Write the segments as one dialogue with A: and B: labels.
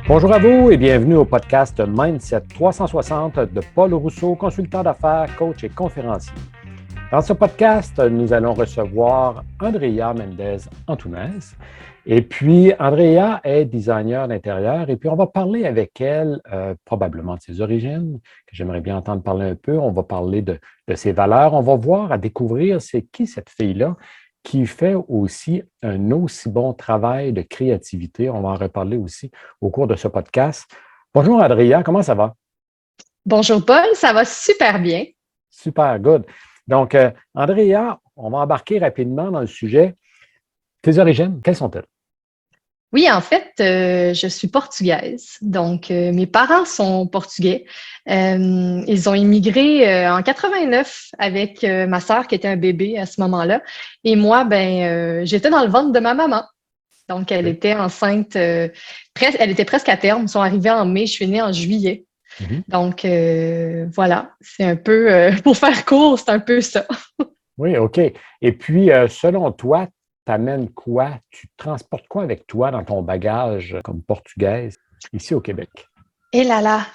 A: Bonjour à vous et bienvenue au podcast Mindset 360 de Paul Rousseau, consultant d'affaires, coach et conférencier. Dans ce podcast, nous allons recevoir Andrea Mendez Antunes. Et puis, Andrea est designer d'intérieur et puis on va parler avec elle probablement de ses origines, que j'aimerais bien entendre parler un peu. On va parler de ses valeurs. On va voir, à découvrir c'est qui cette fille-là qui fait aussi un aussi bon travail de créativité. On va en reparler aussi au cours de ce podcast. Bonjour Andrea, comment ça va?
B: Bonjour Paul, ça va super bien.
A: Super, good. Donc, Andrea, on va embarquer rapidement dans le sujet. Tes origines, quelles sont-elles?
B: Oui, en fait, je suis portugaise. Donc, mes parents sont portugais. Ils ont immigré en 89 avec ma sœur qui était un bébé à ce moment-là. Et moi, j'étais dans le ventre de ma maman. Donc, elle
A: Okay.
B: était enceinte, elle était presque à terme. Ils sont arrivés en mai, je suis née en juillet.
A: Mhm.
B: Donc, voilà, c'est un peu, pour faire court, c'est un peu ça.
A: Oui, OK. Et puis, selon toi, tu amènes quoi? Tu transportes quoi avec toi dans ton bagage comme portugaise ici au Québec?
B: Et là là,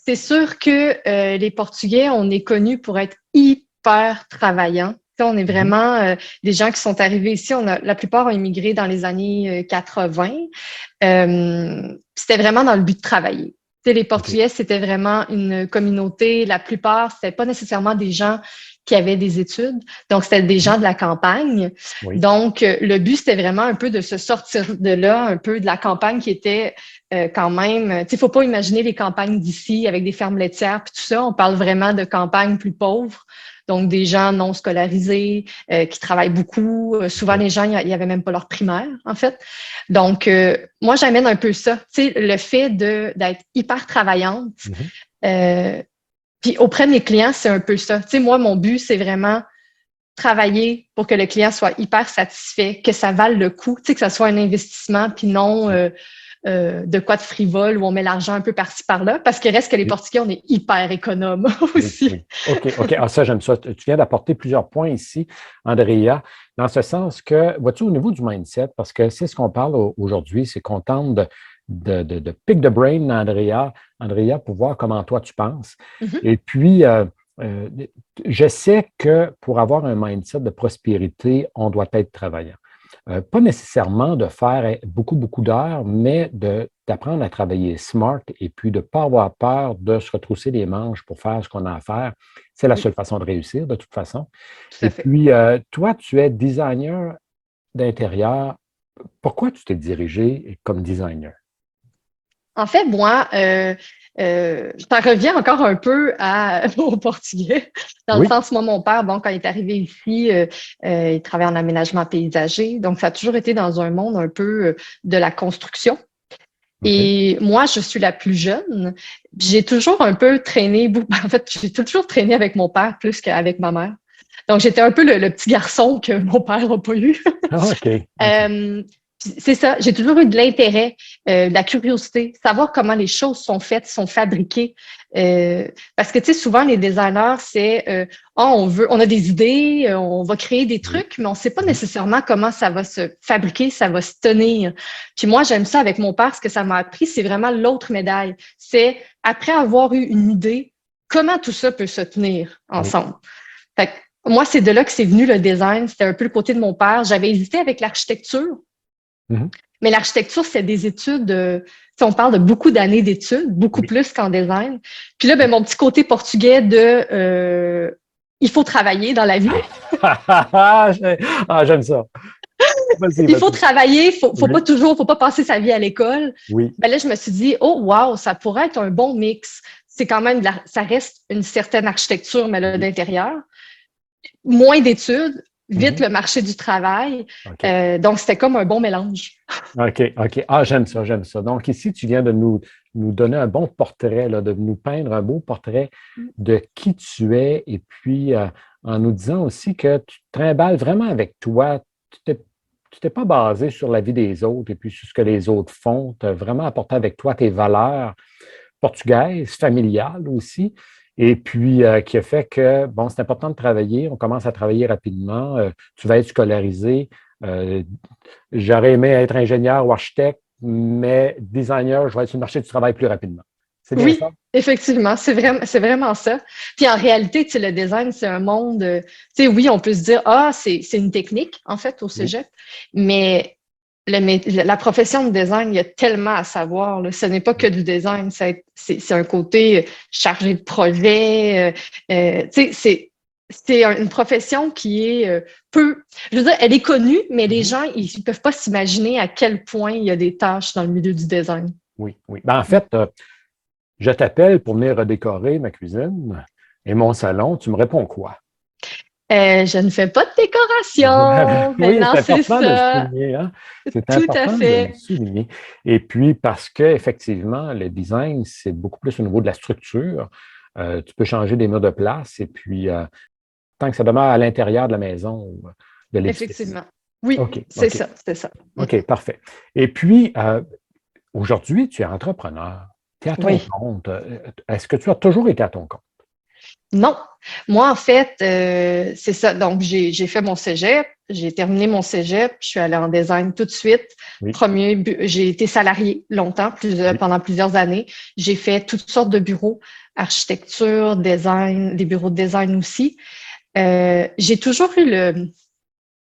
B: c'est sûr que les Portugais, on est connus pour être hyper travaillants. Tu sais, on est
A: Mhm.
B: vraiment des gens qui sont arrivés ici. La plupart ont immigré dans les années 80. C'était vraiment dans le but de travailler. Tu sais, les
A: OK.
B: Portugais, c'était vraiment une communauté. La plupart, c'était pas nécessairement des gens qui avaient des études. Donc, c'était des
A: Mhm.
B: gens de la campagne.
A: Oui.
B: Donc, le but, c'était vraiment un peu de se sortir de là, un peu de la campagne qui était quand même, tu sais, faut pas imaginer les campagnes d'ici avec des fermes laitières puis tout ça. On parle vraiment de campagnes plus pauvres. Donc, des gens non scolarisés, qui travaillent beaucoup. Souvent,
A: OK.
B: les gens, il y avait même pas leur primaire, en fait. Donc, moi, j'amène un peu ça. Tu sais, le fait d'être hyper travaillante.
A: Mhm.
B: Euh, Puis auprès de mes clients, c'est un peu ça. Tu sais, moi, mon but, c'est vraiment travailler pour que le client soit hyper satisfait, que ça vale le coup, tu sais, que ça soit un investissement, puis non de quoi de frivole où on met l'argent un peu par-ci par-là, parce qu'il reste que les
A: Oui,
B: Portugais, on est hyper économe
A: oui,
B: aussi.
A: oui. OK, OK. Ah, ça, j'aime ça. Tu viens d'apporter plusieurs points ici, Andrea, dans ce sens que, vois-tu, au niveau du mindset, parce que c'est ce qu'on parle aujourd'hui, c'est qu'on tente de pick the brain, Andrea, pour voir comment toi tu penses.
B: Mhm.
A: Et puis, euh, je sais que pour avoir un mindset de prospérité, on doit être travaillant. Pas nécessairement de faire beaucoup, beaucoup d'heures, mais d'apprendre à travailler smart et puis de ne pas avoir peur de se retrousser les manches pour faire ce qu'on a à faire. C'est la
B: Oui,
A: seule façon de réussir, de toute façon.
B: tout
A: Et
B: à fait.
A: puis, toi, tu es designer d'intérieur. Pourquoi tu t'es dirigé comme designer?
B: En fait, moi, ça revient encore un peu au portugais, dans le
A: Oui,
B: sens, moi, mon père, bon, quand il est arrivé ici, il travaillait en aménagement paysager, donc ça a toujours été dans un monde un peu de la construction.
A: OK.
B: Et moi, je suis la plus jeune. J'ai toujours un peu traîné, en fait, j'ai toujours traîné avec mon père plus qu'avec ma mère. Donc, j'étais un peu le petit garçon que mon père n'a pas eu.
A: Ah, OK, OK.
B: Euh, c'est ça, j'ai toujours eu de l'intérêt, de la curiosité, savoir comment les choses sont faites, sont fabriquées. Parce que, tu sais, souvent, les designers, c'est, on a des idées, on va créer des
A: Oui.
B: trucs, mais on ne sait pas
A: Mhm.
B: nécessairement comment ça va se fabriquer, ça va se tenir. Puis moi, j'aime ça avec mon père, ce que ça m'a appris, c'est vraiment l'autre médaille. C'est, après avoir eu une idée, comment tout ça peut se tenir
A: Oui.
B: ensemble. Fait que, moi, c'est de là que c'est venu le design. C'était un peu le côté de mon père. J'avais hésité avec l'architecture,
A: Mhm.
B: mais l'architecture, c'est des études. Si on parle de beaucoup d'années d'études, beaucoup
A: Oui.
B: plus qu'en design. Puis là, ben, mon petit côté portugais de il faut travailler dans la vie.
A: Ah, j'aime ça. Vas-y,
B: Il faut
A: vas-y.
B: travailler,
A: Oui,
B: faut pas passer sa vie à l'école.
A: oui.
B: Ben là, je me suis dit, oh wow, ça pourrait être un bon mix. C'est quand même, ça reste une certaine architecture, mais là,
A: Oui.
B: d'intérieur. Moins d'études, vite
A: Mhm.
B: le marché du travail.
A: OK.
B: Donc, c'était comme un bon mélange.
A: OK, OK. Ah, j'aime ça, j'aime ça. Donc, ici, tu viens de nous donner un bon portrait, là, de nous peindre un beau portrait de qui tu es et puis en nous disant aussi que tu te trimbales vraiment avec toi. Tu t'es pas basé sur la vie des autres et puis sur ce que les autres font. Tu as vraiment apporté avec toi tes valeurs portugaises, familiales aussi. Et puis, qui a fait que, bon, c'est important de travailler. On commence à travailler rapidement. Tu vas être scolarisé. Euh, J'aurais aimé être ingénieur ou architecte. mais designer, je vais être sur le marché du travail plus rapidement. C'est bien
B: Oui,
A: ça?
B: effectivement, c'est vraiment ça. Puis en réalité, tu sais, le design, c'est un monde, tu sais, oui, on peut se dire, ah, c'est une technique, en fait, au
A: Oui.
B: cégep, mais la profession de design, il y a tellement à savoir, là. Ce n'est pas que du design, c'est un côté chargé de projet. Tu sais, c'est une profession qui est je veux dire, elle est connue, mais les
A: Mhm.
B: gens, ils ne peuvent pas s'imaginer à quel point il y a des tâches dans le milieu du design.
A: Oui, oui. Ben, en fait, je t'appelle pour venir redécorer ma cuisine et mon salon. Tu me réponds quoi?
B: Je ne fais pas de décoration.
A: Oui,
B: Maintenant,
A: c'est
B: c'est
A: important de le
B: ça.
A: souligner, hein? C'est
B: Tout à
A: important de le
B: fait.
A: souligner. Et puis, parce qu'effectivement, le design, c'est beaucoup plus au niveau de la structure. Tu peux changer des murs de place et puis, tant que ça demeure à l'intérieur de la maison ou de l'édifice.
B: Effectivement. Oui,
A: OK,
B: c'est
A: OK,
B: ça, c'est ça. Mm.
A: OK, parfait. Et puis, aujourd'hui, tu es entrepreneur. Tu es à ton
B: Oui.
A: compte. Est-ce que tu as toujours été à ton compte?
B: Non. Moi, en fait, c'est ça. Donc, j'ai fait mon cégep, j'ai terminé mon cégep, je suis allée en design tout de suite.
A: Oui,
B: J'ai été salariée longtemps,
A: oui.
B: pendant plusieurs années. J'ai fait toutes sortes de bureaux, architecture, design, des bureaux de design aussi. J'ai toujours eu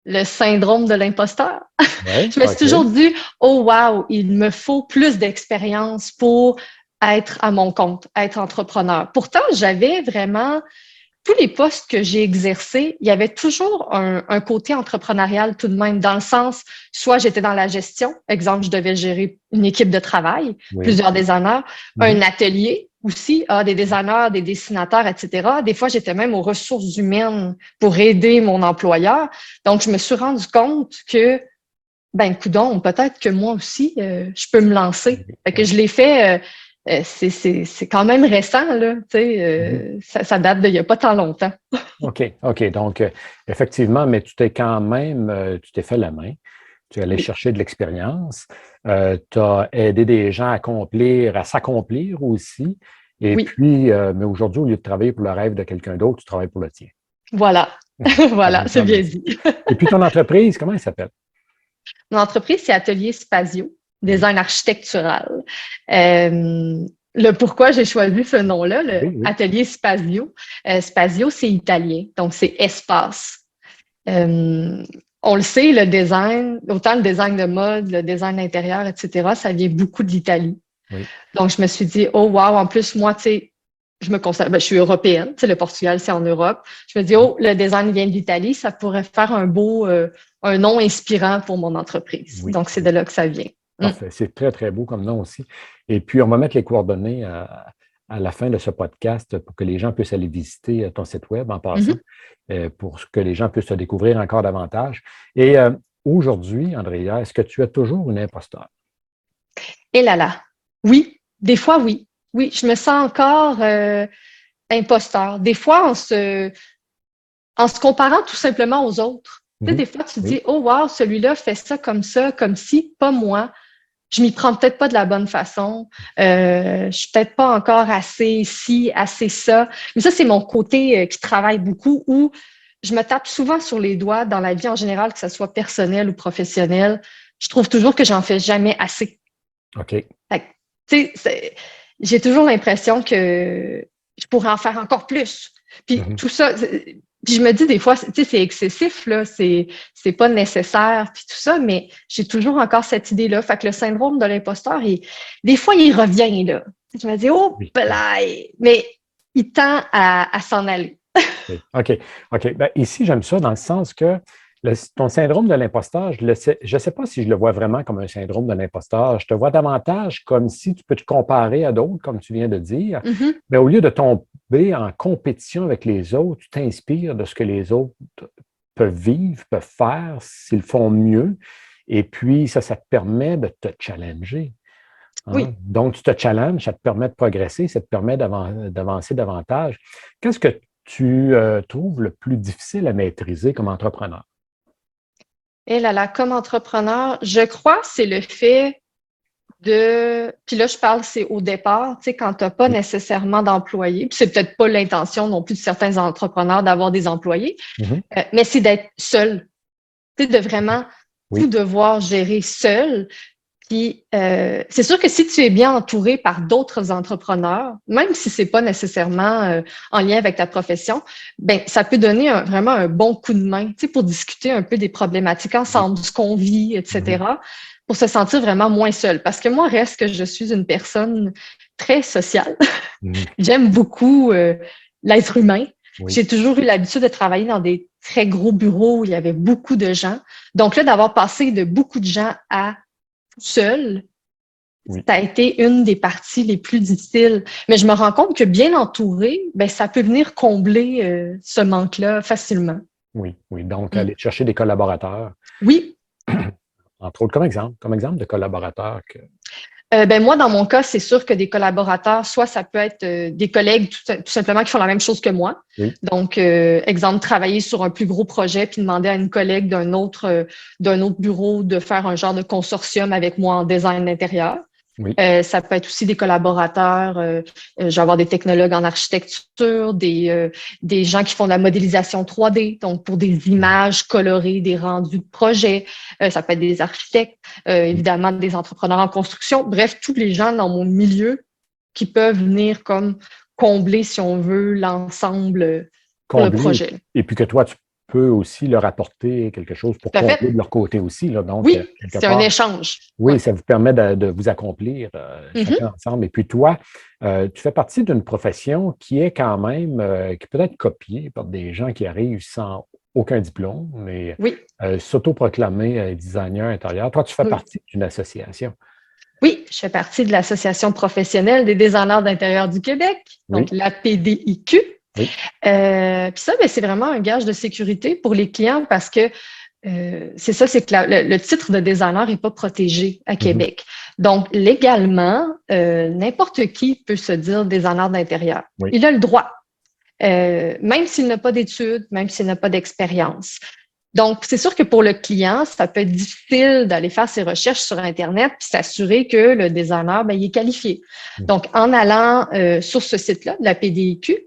B: le syndrome de l'imposteur.
A: Oui,
B: Je me suis
A: OK.
B: toujours dit, oh wow, il me faut plus d'expérience pour être à mon compte, être entrepreneur. Pourtant, j'avais vraiment tous les postes que j'ai exercés, il y avait toujours un côté entrepreneurial tout de même, dans le sens, soit j'étais dans la gestion, exemple, je devais gérer une équipe de travail,
A: Oui.
B: plusieurs designers,
A: Mhm.
B: un atelier aussi, des designers, des dessinateurs, etc. Des fois, j'étais même aux ressources humaines pour aider mon employeur. Donc, je me suis rendu compte que, ben, coudonc, peut-être que moi aussi, je peux me lancer.
A: Oui,
B: Fait que
A: oui.
B: je l'ai fait. C'est quand même récent, là. Tu sais,
A: Mhm.
B: ça date d'il n'y a pas tant longtemps.
A: OK, OK. Donc, effectivement, mais tu t'es quand même, tu t'es fait la main. Tu es allé
B: Oui.
A: chercher de l'expérience. Tu as aidé des gens à s'accomplir aussi. Et
B: Oui,
A: puis, mais aujourd'hui, au lieu de travailler pour le rêve de quelqu'un d'autre, tu travailles pour le tien.
B: voilà.
A: Ça
B: Voilà, c'est
A: ressemble à
B: bien
A: ça.
B: dit.
A: Et puis, ton entreprise, comment elle s'appelle?
B: Mon entreprise, c'est Atelier Spazio,
A: Oui,
B: design architectural. Le pourquoi j'ai choisi ce nom-là, le
A: oui, oui.
B: Atelier Spazio. Spazio, c'est italien, donc c'est espace. Euh, on le sait, le design, autant le design de mode, le design intérieur, etc., ça vient beaucoup de l'Italie.
A: Oui,
B: Donc, je me suis dit, oh wow, en plus, moi, tu sais, je me considère, ben, je suis européenne, tu sais, le Portugal, c'est en Europe. Je me dis, oh, le design vient de l'Italie, ça pourrait faire un nom inspirant pour mon entreprise.
A: oui,
B: Donc, c'est
A: oui.
B: de là que ça vient. Mm.
A: Parfait. C'est très, très beau comme nom aussi. Et puis, on va mettre les coordonnées à la fin de ce podcast pour que les gens puissent aller visiter ton site web en passant,
B: Mhm.
A: pour que les gens puissent te découvrir encore davantage. Et aujourd'hui, Andrea, est-ce que tu es toujours une imposteur?
B: Et là là. Oui, des fois, oui. Oui, je me sens encore imposteur. Des fois, en se comparant tout simplement aux autres. Tu sais,
A: Mhm.
B: des fois, tu te dis,
A: Oui,
B: oh wow, celui-là fait ça, comme si, pas moi. Je m'y prends peut-être pas de la bonne façon. Je suis peut-être pas encore assez ci, assez ça. Mais ça, c'est mon côté qui travaille beaucoup où je me tape souvent sur les doigts dans la vie en général, que ce soit personnel ou professionnel. Je trouve toujours que j'en fais jamais assez.
A: OK.
B: Fait que, tu sais, j'ai toujours l'impression que je pourrais en faire encore plus. Puis
A: Mhm.
B: tout ça, puis je me dis des fois, tu sais, c'est excessif, là, c'est pas nécessaire, puis tout ça, mais j'ai toujours encore cette idée-là. Fait que le syndrome de l'imposteur, des fois, il revient, là. Je me dis, oh,
A: Oui, oui.
B: blaï! Mais il tend à s'en aller.
A: OK. OK. OK. Ben, ici, j'aime ça dans le sens que ton syndrome de l'imposteur, je ne sais pas si je le vois vraiment comme un syndrome de l'imposteur. Je te vois davantage comme si tu peux te comparer à d'autres, comme tu viens de dire.
B: Mhm.
A: Mais au lieu de tomber en compétition avec les autres, tu t'inspires de ce que les autres peuvent vivre, peuvent faire, s'ils font mieux. Et puis, ça te permet de te challenger. Hein?
B: Oui.
A: Donc, tu te challenges, ça te permet de progresser, ça te permet d'avancer davantage. Qu'est-ce que tu trouves le plus difficile à maîtriser comme entrepreneur?
B: Et là, là, comme entrepreneur, je crois que c'est le fait puis là, je parle, c'est au départ, tu sais, quand tu n'as pas
A: Oui.
B: nécessairement d'employés, puis c'est peut-être pas l'intention non plus de certains entrepreneurs d'avoir des employés,
A: Mhm.
B: mais c'est d'être seul, tu sais, de vraiment tout
A: Oui.
B: devoir gérer seul. Puis, c'est sûr que si tu es bien entouré par d'autres entrepreneurs, même si c'est pas nécessairement en lien avec ta profession, ben ça peut donner vraiment un bon coup de main, tu sais, pour discuter un peu des problématiques
A: Oui.
B: ensemble, ce qu'on vit,
A: Mhm.
B: etc., pour se sentir vraiment moins seul. Parce que moi, reste que je suis une personne très sociale.
A: Mhm.
B: J'aime beaucoup l'être humain.
A: Oui.
B: J'ai toujours eu l'habitude de travailler dans des très gros bureaux où il y avait beaucoup de gens. Donc là, d'avoir passé de beaucoup de gens à tout seul,
A: Oui.
B: ça a été une des parties les plus difficiles. Mais je me rends compte que bien entouré, ben, ça peut venir combler ce manque-là facilement.
A: Oui. Oui. Donc,
B: Mm.
A: aller chercher des collaborateurs,
B: Oui.
A: entre autres, comme exemple de collaborateurs que.
B: Ben moi, dans mon cas, c'est sûr que des collaborateurs, soit ça peut être des collègues tout simplement qui font la même chose que moi.
A: Oui.
B: Donc, exemple, travailler sur un plus gros projet puis demander à une collègue d'un autre bureau de faire un genre de consortium avec moi en design d'intérieur.
A: Oui.
B: Ça peut être aussi des collaborateurs. Je vais avoir des technologues en architecture, des gens qui font de la modélisation 3D, donc pour des
A: Mhm.
B: images colorées, des rendus de projet. Ça peut être des architectes, évidemment des entrepreneurs en construction. Bref, tous les gens dans mon milieu qui peuvent venir comme combler, si on veut, l'ensemble pour le
A: Combler,
B: projet.
A: et puis que toi, tu peux aussi leur apporter quelque chose pour
B: Tout à
A: combler de
B: fait.
A: leur côté aussi, là. Donc,
B: Oui,
A: quelque
B: c'est un
A: part,
B: échange.
A: oui,
B: Ouais.
A: ça vous permet de vous accomplir chacun
B: Mhm.
A: ensemble. Et puis toi, tu fais partie d'une profession qui est quand même, qui peut être copiée par des gens qui arrivent sans aucun diplôme, mais
B: Oui,
A: s'autoproclamer designer intérieur. Toi, tu fais
B: oui.
A: partie d'une association.
B: Oui, je fais partie de l'Association professionnelle des designers d'intérieur du Québec, donc
A: Oui,
B: la PDIQ.
A: oui.
B: Puis ça, ben, c'est vraiment un gage de sécurité pour les clients parce que c'est ça, c'est que le titre de designer n'est pas protégé à
A: Mhm.
B: Québec. Donc, légalement, n'importe qui peut se dire designer d'intérieur.
A: Oui,
B: Il a le droit, même s'il n'a pas d'études, même s'il n'a pas d'expérience. Donc, c'est sûr que pour le client, ça peut être difficile d'aller faire ses recherches sur Internet puis s'assurer que le designer, ben, il est qualifié.
A: mhm.
B: Donc, en allant sur ce site-là, de la PDIQ,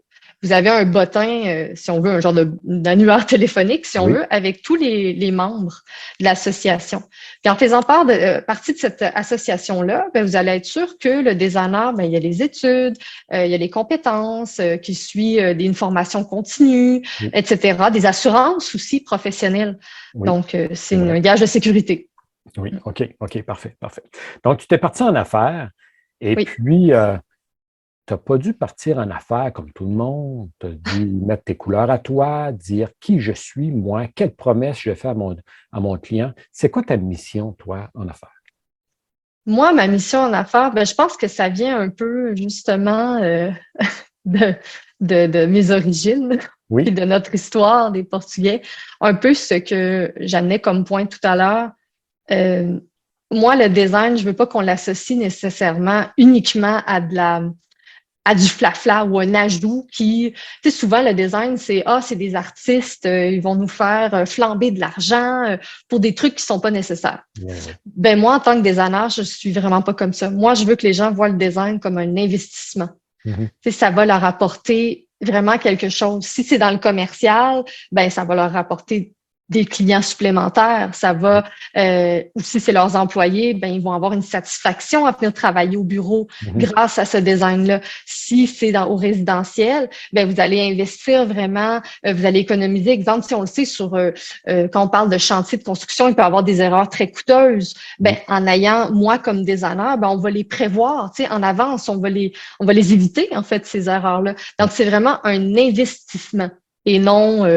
B: vous avez un bottin, si on veut, un genre d'annuaire téléphonique, si on
A: Oui,
B: veut, avec tous les membres de l'association. Puis en faisant partie de cette association-là, ben, vous allez être sûr que le designer, ben, il y a les études, il y a les compétences, qui suit une formation continue,
A: oui,
B: etc., des assurances aussi professionnelles.
A: oui,
B: Donc, c'est
A: c'est vrai.
B: un gage de sécurité.
A: Oui, OK, OK, parfait, parfait. Donc, tu t'es parti en affaires et
B: Oui.
A: puis, tu n'as pas dû partir en affaires comme tout le monde. Tu as dû mettre tes couleurs à toi, dire qui je suis, moi, quelle promesse je fais à mon client. C'est quoi ta mission, toi, en affaires?
B: Moi, ma mission en affaires, ben, je pense que ça vient un peu justement de, de mes origines et
A: Oui,
B: de notre histoire des Portugais. Un peu ce que j'amenais comme point tout à l'heure. Euh, Moi, le design, je veux pas qu'on l'associe nécessairement uniquement à du flafla ou un ajout qui, tu sais, souvent le design, c'est des artistes, ils vont nous faire flamber de l'argent pour des trucs qui sont pas nécessaires.
A: oui, oui.
B: Ben moi, en tant que designer, je suis vraiment pas comme ça. Moi, je veux que les gens voient le design comme un investissement.
A: Mhm.
B: Tu sais, ça va leur apporter vraiment quelque chose. Si c'est dans le commercial, ben ça va leur apporter des clients supplémentaires. Ça va, ou si c'est leurs employés, ben ils vont avoir une satisfaction à venir travailler au bureau
A: Mhm.
B: grâce à ce design-là. Si c'est au résidentiel, ben vous allez investir vraiment, vous allez économiser. Exemple, si on le sait quand on parle de chantier de construction, il peut y avoir des erreurs très coûteuses. Ben
A: Oui,
B: en ayant moi comme designer, ben on va les prévoir, tu sais, en avance, on va les éviter, en fait, ces erreurs-là. Donc, c'est vraiment un investissement et non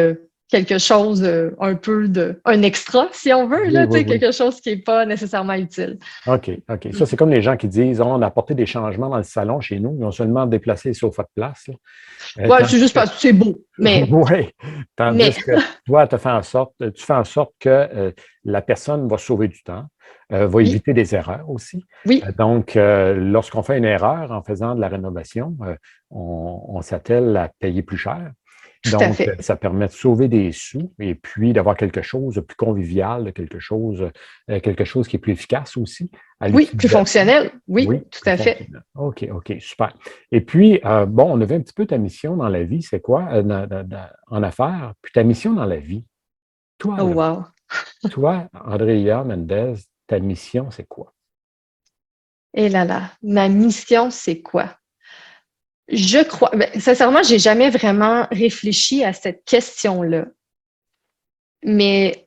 B: quelque chose un peu un extra, si on veut,
A: oui,
B: là, tu
A: oui,
B: sais,
A: oui.
B: quelque chose qui n'est pas nécessairement utile.
A: OK, OK. Ça, c'est comme les gens qui disent, oh, on a apporté des changements dans le salon chez nous, ils ont seulement déplacé les sofas de place, là.
B: Ouais, c'est
A: Tandis
B: juste
A: que,
B: parce que c'est beau,
A: oui,
B: mais
A: tandis que toi, tu fais en sorte que la personne va sauver du temps, va
B: oui,
A: éviter des erreurs aussi.
B: oui,
A: Donc, lorsqu'on fait une erreur en faisant de la rénovation, on s'attelle à payer plus cher.
B: tout à
A: Donc,
B: fait.
A: ça permet de sauver des sous et puis d'avoir quelque chose de plus convivial, de quelque chose qui est plus efficace aussi à
B: Oui, plus
A: l'utilisation.
B: fonctionnel. Oui,
A: Oui,
B: tout
A: plus
B: à fait.
A: fonctionnel. OK, OK, super. Et puis, bon, on avait un petit peu ta mission dans la vie, c'est quoi en affaires? Puis ta mission dans la vie, toi,
B: Oh,
A: là,
B: wow.
A: toi, Andrea Mendez, ta mission, c'est quoi?
B: Et là, ma mission, c'est quoi? Je crois, sincèrement, j'ai jamais vraiment réfléchi à cette question-là. Mais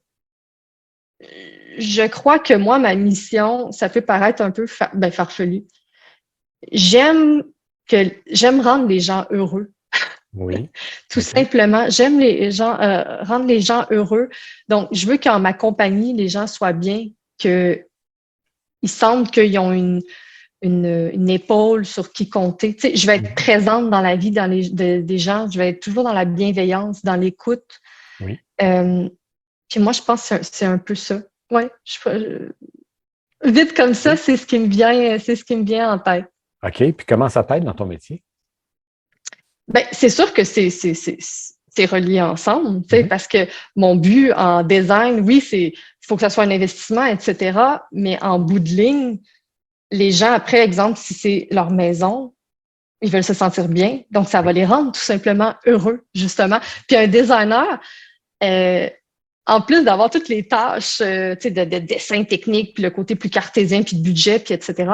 B: je crois que moi, ma mission, ça peut paraître un peu farfelu. J'aime j'aime rendre les gens heureux.
A: Oui.
B: Tout
A: OK.
B: simplement, j'aime les gens, rendre les gens heureux. Donc, je veux qu'en ma compagnie, les gens soient bien, qu'ils sentent qu'ils ont une épaule sur qui compter. Tu sais, je vais être
A: Mhm.
B: présente dans la vie des gens. Je vais être toujours dans la bienveillance, dans l'écoute.
A: Oui.
B: Puis moi, je pense que c'est un peu ça. Ouais, vite comme ça,
A: OK.
B: c'est ce qui me vient en tête.
A: OK. Puis comment ça t'aide dans ton métier?
B: Ben, c'est sûr que c'est relié ensemble, tu sais,
A: Mhm.
B: parce que mon but en design, oui, il faut que ça soit un investissement, etc. Mais en bout de ligne, les gens, après, exemple, si c'est leur maison, ils veulent se sentir bien, donc ça va les rendre tout simplement heureux, justement. Puis un designer, euh, en plus d'avoir toutes les tâches tu sais, de dessin technique, puis le côté plus cartésien, puis de budget, puis etc.,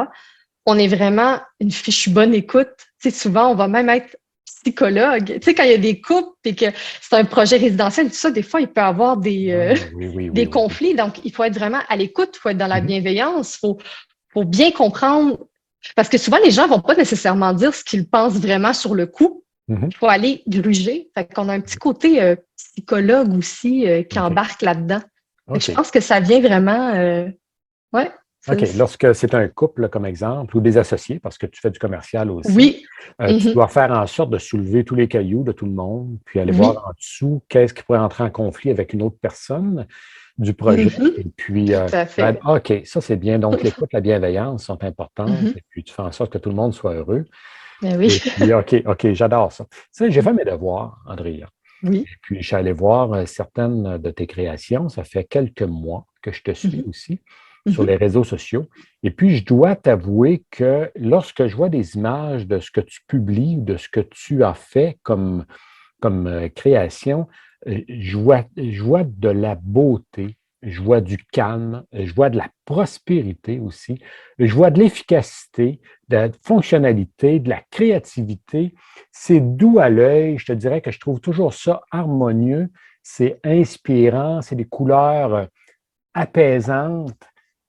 B: on est vraiment une fichue bonne écoute. Tu sais, souvent, on va même être psychologue. Tu sais, quand il y a des couples et que c'est un projet résidentiel, tout ça, des fois, il peut y avoir
A: Ah, oui, oui, oui,
B: des
A: oui, oui.
B: conflits. Donc, il faut être vraiment à l'écoute, il faut être dans la
A: Mhm.
B: bienveillance, faut bien comprendre. Parce que souvent, les gens vont pas nécessairement dire ce qu'ils pensent vraiment sur le coup.
A: Mhm.
B: Il faut aller gruger. Fait qu'on a un petit côté psychologue aussi qui
A: OK.
B: embarque là-dedans. Fait que je
A: OK.
B: pense que ça vient vraiment, ouais,
A: OK. Lorsque c'est un couple, là, comme exemple, ou des associés, parce que tu fais du commercial aussi,
B: oui,
A: tu
B: mhm,
A: dois faire en sorte de soulever tous les cailloux de tout le monde, puis aller voir
B: oui,
A: en dessous qu'est-ce qui pourrait entrer en conflit avec une autre personne du projet.
B: mhm,
A: Et puis,
B: tout à fait.
A: OK, ça c'est bien. Donc, l'écoute, la bienveillance sont importantes.
B: Mhm,
A: Et puis, tu fais en sorte que tout le monde soit heureux.
B: ben oui,
A: Et puis, OK, OK, j'adore ça. Tu sais, j'ai fait mes devoirs, Andrea.
B: oui,
A: Et puis, je suis allé voir certaines de tes créations. Ça fait quelques mois que je te suis
B: mhm,
A: aussi sur
B: mhm,
A: les réseaux sociaux. Et puis, je dois t'avouer que lorsque je vois des images de ce que tu publies, de ce que tu as fait comme création, je vois de la beauté, je vois du calme, je vois de la prospérité aussi, je vois de l'efficacité, de la fonctionnalité, de la créativité. C'est doux à l'œil, je te dirais que je trouve toujours ça harmonieux, c'est inspirant, c'est des couleurs apaisantes.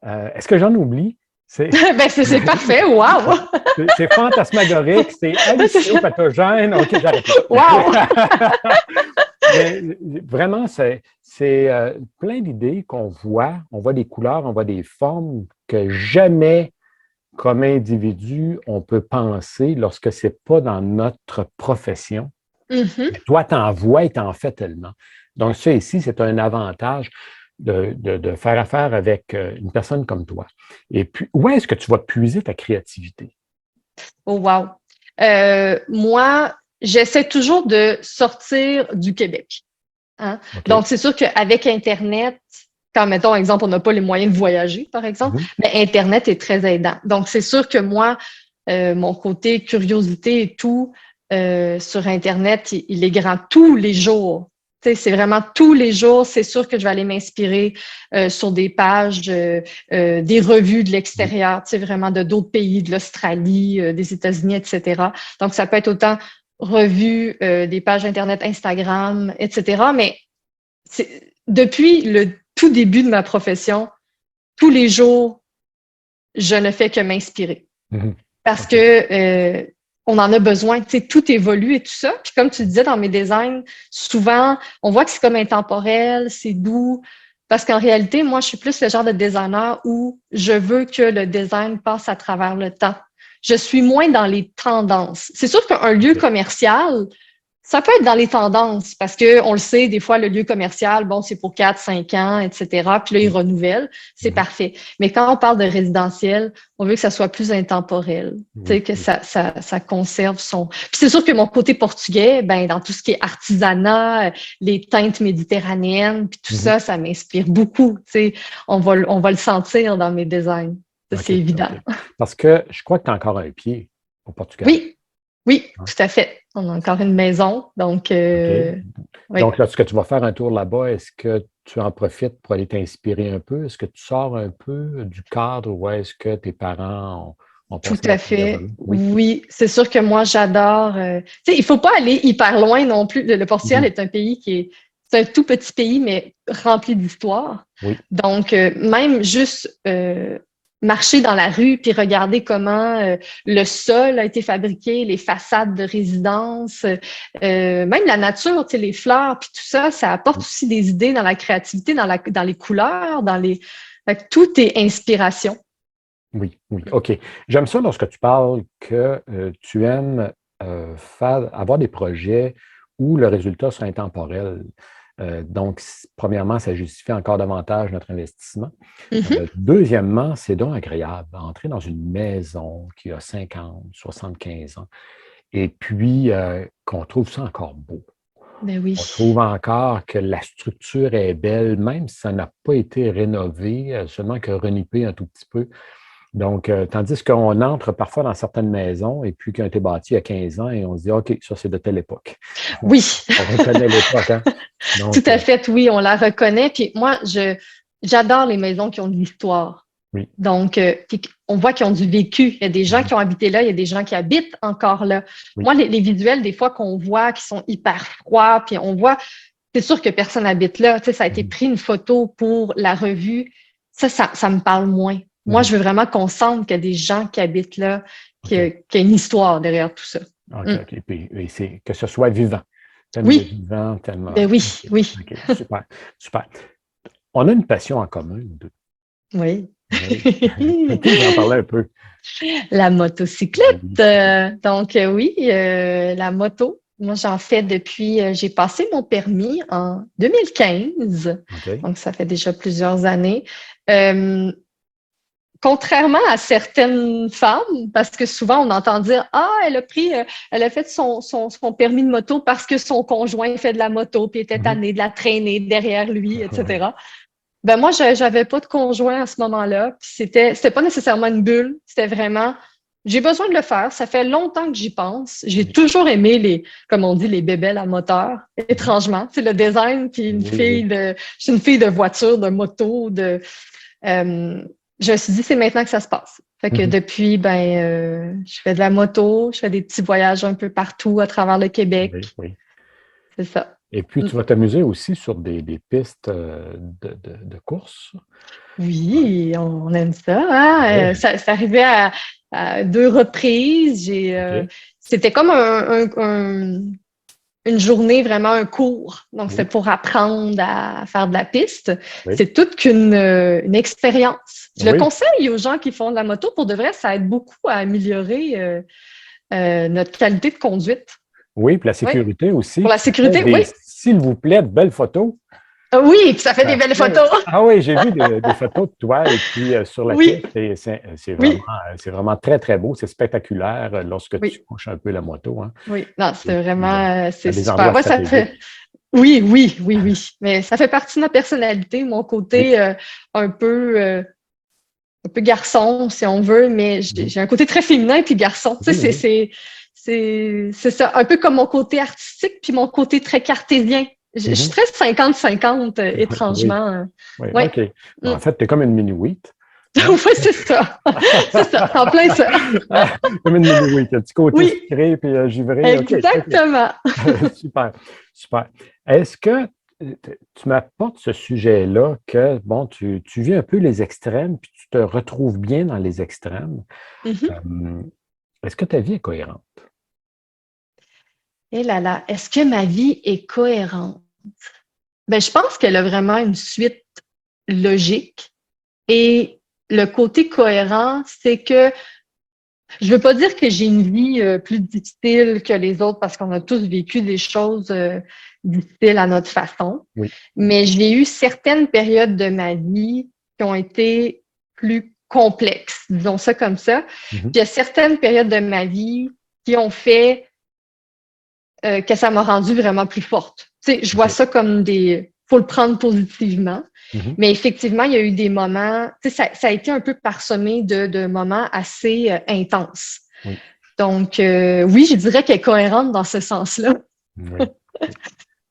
A: Est-ce que j'en oublie? C'est
B: ben c'est parfait, wow!
A: c'est fantasmagorique, c'est hallucinopathogène. OK, j'arrête là.
B: Wow!
A: Mais vraiment, c'est plein d'idées qu'on voit. On voit des couleurs, on voit des formes que jamais, comme individu, on peut penser lorsque ce n'est pas dans notre profession.
B: Mhm.
A: Mais toi, tu en vois et tu en fais tellement. Donc, ça ici, c'est un avantage de faire affaire avec une personne comme toi. Et puis, où est-ce que tu vas puiser ta créativité?
B: Oh, wow! Moi, j'essaie toujours de sortir du Québec. Hein?
A: OK.
B: Donc, c'est sûr qu'avec Internet, quand, mettons, exemple, on n'a pas les moyens de voyager, par exemple,
A: Mhm.
B: mais Internet est très aidant. Donc, c'est sûr que moi, mon côté curiosité et tout, sur Internet, il est grand tous les jours. Tu sais, c'est vraiment tous les jours. C'est sûr que je vais aller m'inspirer sur des pages, des revues de
A: Oui.
B: l'extérieur, tu sais, vraiment de d'autres pays, de l'Australie, des États-Unis, etc. Donc, ça peut être autant revues, des pages Internet, Instagram, etc. Mais depuis le tout début de ma profession, tous les jours, je ne fais que m'inspirer.
A: Mhm.
B: Parce
A: OK.
B: que on en a besoin. Tu sais, tout évolue et tout ça. Puis comme tu disais dans mes designs, souvent, on voit que c'est comme intemporel, c'est doux. Parce qu'en réalité, moi, je suis plus le genre de designer où je veux que le design passe à travers le temps. Je suis moins dans les tendances. C'est sûr qu'un lieu
A: OK.
B: commercial, ça peut être dans les tendances parce que on le sait, des fois, le lieu commercial, bon, c'est pour 4, 5 ans, etc. Puis là, ils
A: Mhm.
B: renouvellent. C'est
A: Mhm.
B: parfait. Mais quand on parle de résidentiel, on veut que ça soit plus intemporel. Tu sais,
A: Oui.
B: que
A: Oui.
B: ça conserve son. Puis c'est sûr que mon côté portugais, ben, dans tout ce qui est artisanat, les teintes méditerranéennes, puis tout
A: Mhm.
B: ça, ça m'inspire beaucoup. Tu sais, on va le sentir dans mes designs. Ça, c'est
A: OK.
B: évident.
A: OK. Parce que je crois que tu as encore un pied au Portugal.
B: Oui, oui,
A: Hein?
B: tout à fait. On a encore une maison. Donc,
A: OK.
B: oui.
A: Donc, lorsque tu vas faire un tour là-bas, est-ce que tu en profites pour aller t'inspirer un peu? Est-ce que tu sors un peu du cadre ou est-ce que tes parents On
B: Tout
A: passe à
B: à
A: la première
B: fait.
A: volée. Oui.
B: Oui, c'est sûr que moi, j'adore. Tu sais, il faut pas aller hyper loin non plus. Le Portugal
A: Mhm.
B: est un pays c'est un tout petit pays, mais rempli d'histoire.
A: Oui.
B: Donc, même juste marcher dans la rue puis regarder comment le sol a été fabriqué, les façades de résidence, même la nature, tu sais, les fleurs puis tout ça, ça apporte aussi des idées dans la créativité, dans les couleurs, fait que tout est inspiration.
A: Oui, oui. OK. J'aime ça lorsque tu parles que tu aimes avoir des projets où le résultat sera intemporel. Donc, premièrement, ça justifie encore davantage notre investissement.
B: Mhm.
A: Deuxièmement, c'est donc agréable. Entrer dans une maison qui a 50, 75 ans et puis qu'on trouve ça encore beau.
B: Ben oui.
A: On trouve encore que la structure est belle, même si ça n'a pas été rénové, seulement que renippé un tout petit peu. Donc, tandis qu'on entre parfois dans certaines maisons et puis qui ont été bâties il y a 15 ans et on se dit, OK, ça, c'est de telle époque. On,
B: Oui,
A: on reconnaît l'époque, hein?
B: tout
A: Donc,
B: à fait, oui, on la reconnaît. Puis moi, j'adore les maisons qui ont de l'histoire.
A: oui,
B: Donc, puis on voit qu'ils ont du vécu. Il y a des gens qui ont habité là, il y a des gens qui habitent encore là.
A: oui.
B: Moi, les visuels, des fois, qu'on voit, qui sont hyper froids, puis on voit, c'est sûr que personne n'habite là. Tu sais, ça a été
A: Mhm,
B: pris une photo pour la revue. Ça me parle moins. Moi,
A: mhm.
B: je veux vraiment qu'on sente qu'il y a des gens qui habitent là, qu'il
A: OK,
B: y a une histoire derrière tout ça.
A: OK,
B: Mm.
A: OK. Puis, et c'est que ce soit vivant. T'aimes le
B: Oui,
A: vivant, tellement.
B: ben oui,
A: OK,
B: oui,
A: OK, super, super. On a une passion en commun, nous deux.
B: oui.
A: Oui. Peux-tu nous en parler un peu?
B: La motocyclette.
A: Oui.
B: Donc, oui, la moto. Moi, j'en fais depuis, j'ai passé mon permis en 2015.
A: OK.
B: Donc, ça fait déjà plusieurs années. Euh, Contrairement à certaines femmes, parce que souvent on entend dire, ah, elle a fait son permis de moto parce que son conjoint fait de la moto, puis était
A: Mhm.
B: tanné de la traîner derrière lui,
A: Oui.
B: etc. Ben moi, j'avais pas de conjoint à ce moment-là. Puis c'était pas nécessairement une bulle. C'était vraiment, j'ai besoin de le faire. Ça fait longtemps que j'y pense. J'ai
A: Oui.
B: toujours aimé comme on dit, les bébelles à moteur.
A: Mhm.
B: Étrangement, c'est le design. Puis
A: Oui, oui.
B: je suis une fille de voiture, de moto, euh, je me suis dit, c'est maintenant que ça se passe. Fait que
A: Mhm.
B: depuis, je fais de la moto, je fais des petits voyages un peu partout à travers le
A: Oui,
B: Québec.
A: oui.
B: C'est ça.
A: Et puis,
B: Mm.
A: tu vas t'amuser aussi sur des pistes de course.
B: Oui, on aime ça, hein?
A: Oui.
B: Ça, c'est arrivé à deux reprises.
A: OK.
B: C'était comme une journée, vraiment un cours. Donc, c'est
A: Oui,
B: pour apprendre à faire de la piste.
A: oui.
B: C'est toute une expérience. Je le
A: Oui,
B: conseille aux gens qui font de la moto. Pour de vrai, ça aide beaucoup à améliorer notre qualité de conduite.
A: oui, puis la
B: Oui,
A: sécurité aussi,
B: pour la
A: puis ça fait
B: sécurité, oui.
A: des, s'il vous plaît, de belles photos.
B: Oui, puis ça fait des
A: Ça
B: belles
A: fait-
B: photos.
A: Ah oui, j'ai vu des photos de toi et puis sur la
B: Oui,
A: piste,
B: oui,
A: c'est vraiment très, très beau. C'est spectaculaire lorsque tu
B: oui.
A: couches un peu la moto, hein.
B: Oui, non,
A: Et
B: c'était
A: puis,
B: vraiment,
A: à
B: c'est
A: des
B: super.
A: endroits
B: Moi, ça fait,
A: stratégiques.
B: oui, oui, oui, oui. Mais ça fait partie de ma personnalité, mon
A: Oui.
B: côté un peu, euh, un peu garçon, si on veut, mais
A: Mhm.
B: j'ai un côté très féminin puis garçon. Tu
A: Oui,
B: sais,
A: oui.
B: c'est ça, un peu comme mon côté artistique puis mon côté très cartésien. Je suis
A: Mhm.
B: très 50-50,
A: Oui,
B: étrangement.
A: oui,
B: Ouais.
A: OK.
B: Mm.
A: En fait, tu es comme une mini-wheat, hein?
B: Oui, c'est ça. C'est ça, en plein ça.
A: Comme une mini-wheat. Un petit côté
B: Oui,
A: sucré puis givré. OK, OK.
B: exactement.
A: Super, super. Est-ce que tu m'apportes ce sujet-là que, bon, tu vis un peu les extrêmes, puis tu te retrouves bien dans les extrêmes.
B: Mhm.
A: Euh, Est-ce que ta vie est cohérente?
B: Et là là, est-ce que ma vie est cohérente? Ben, je pense qu'elle a vraiment une suite logique. Et le côté cohérent, c'est que je veux pas dire que j'ai une vie plus difficile que les autres parce qu'on a tous vécu des choses difficiles à notre façon.
A: Oui.
B: Mais j'ai eu certaines périodes de ma vie qui ont été plus complexes, disons ça comme ça. Puis
A: Mhm.
B: il y a certaines périodes de ma vie qui ont fait que ça m'a rendue vraiment plus forte. Tu sais, je vois
A: OK.
B: ça comme faut le prendre positivement.
A: Mhm.
B: Mais effectivement, il y a eu des moments, tu sais, ça a été un peu parsemé de moments assez intenses.
A: Oui.
B: Donc, oui, je dirais qu'elle est cohérente dans ce sens-là.
A: Oui.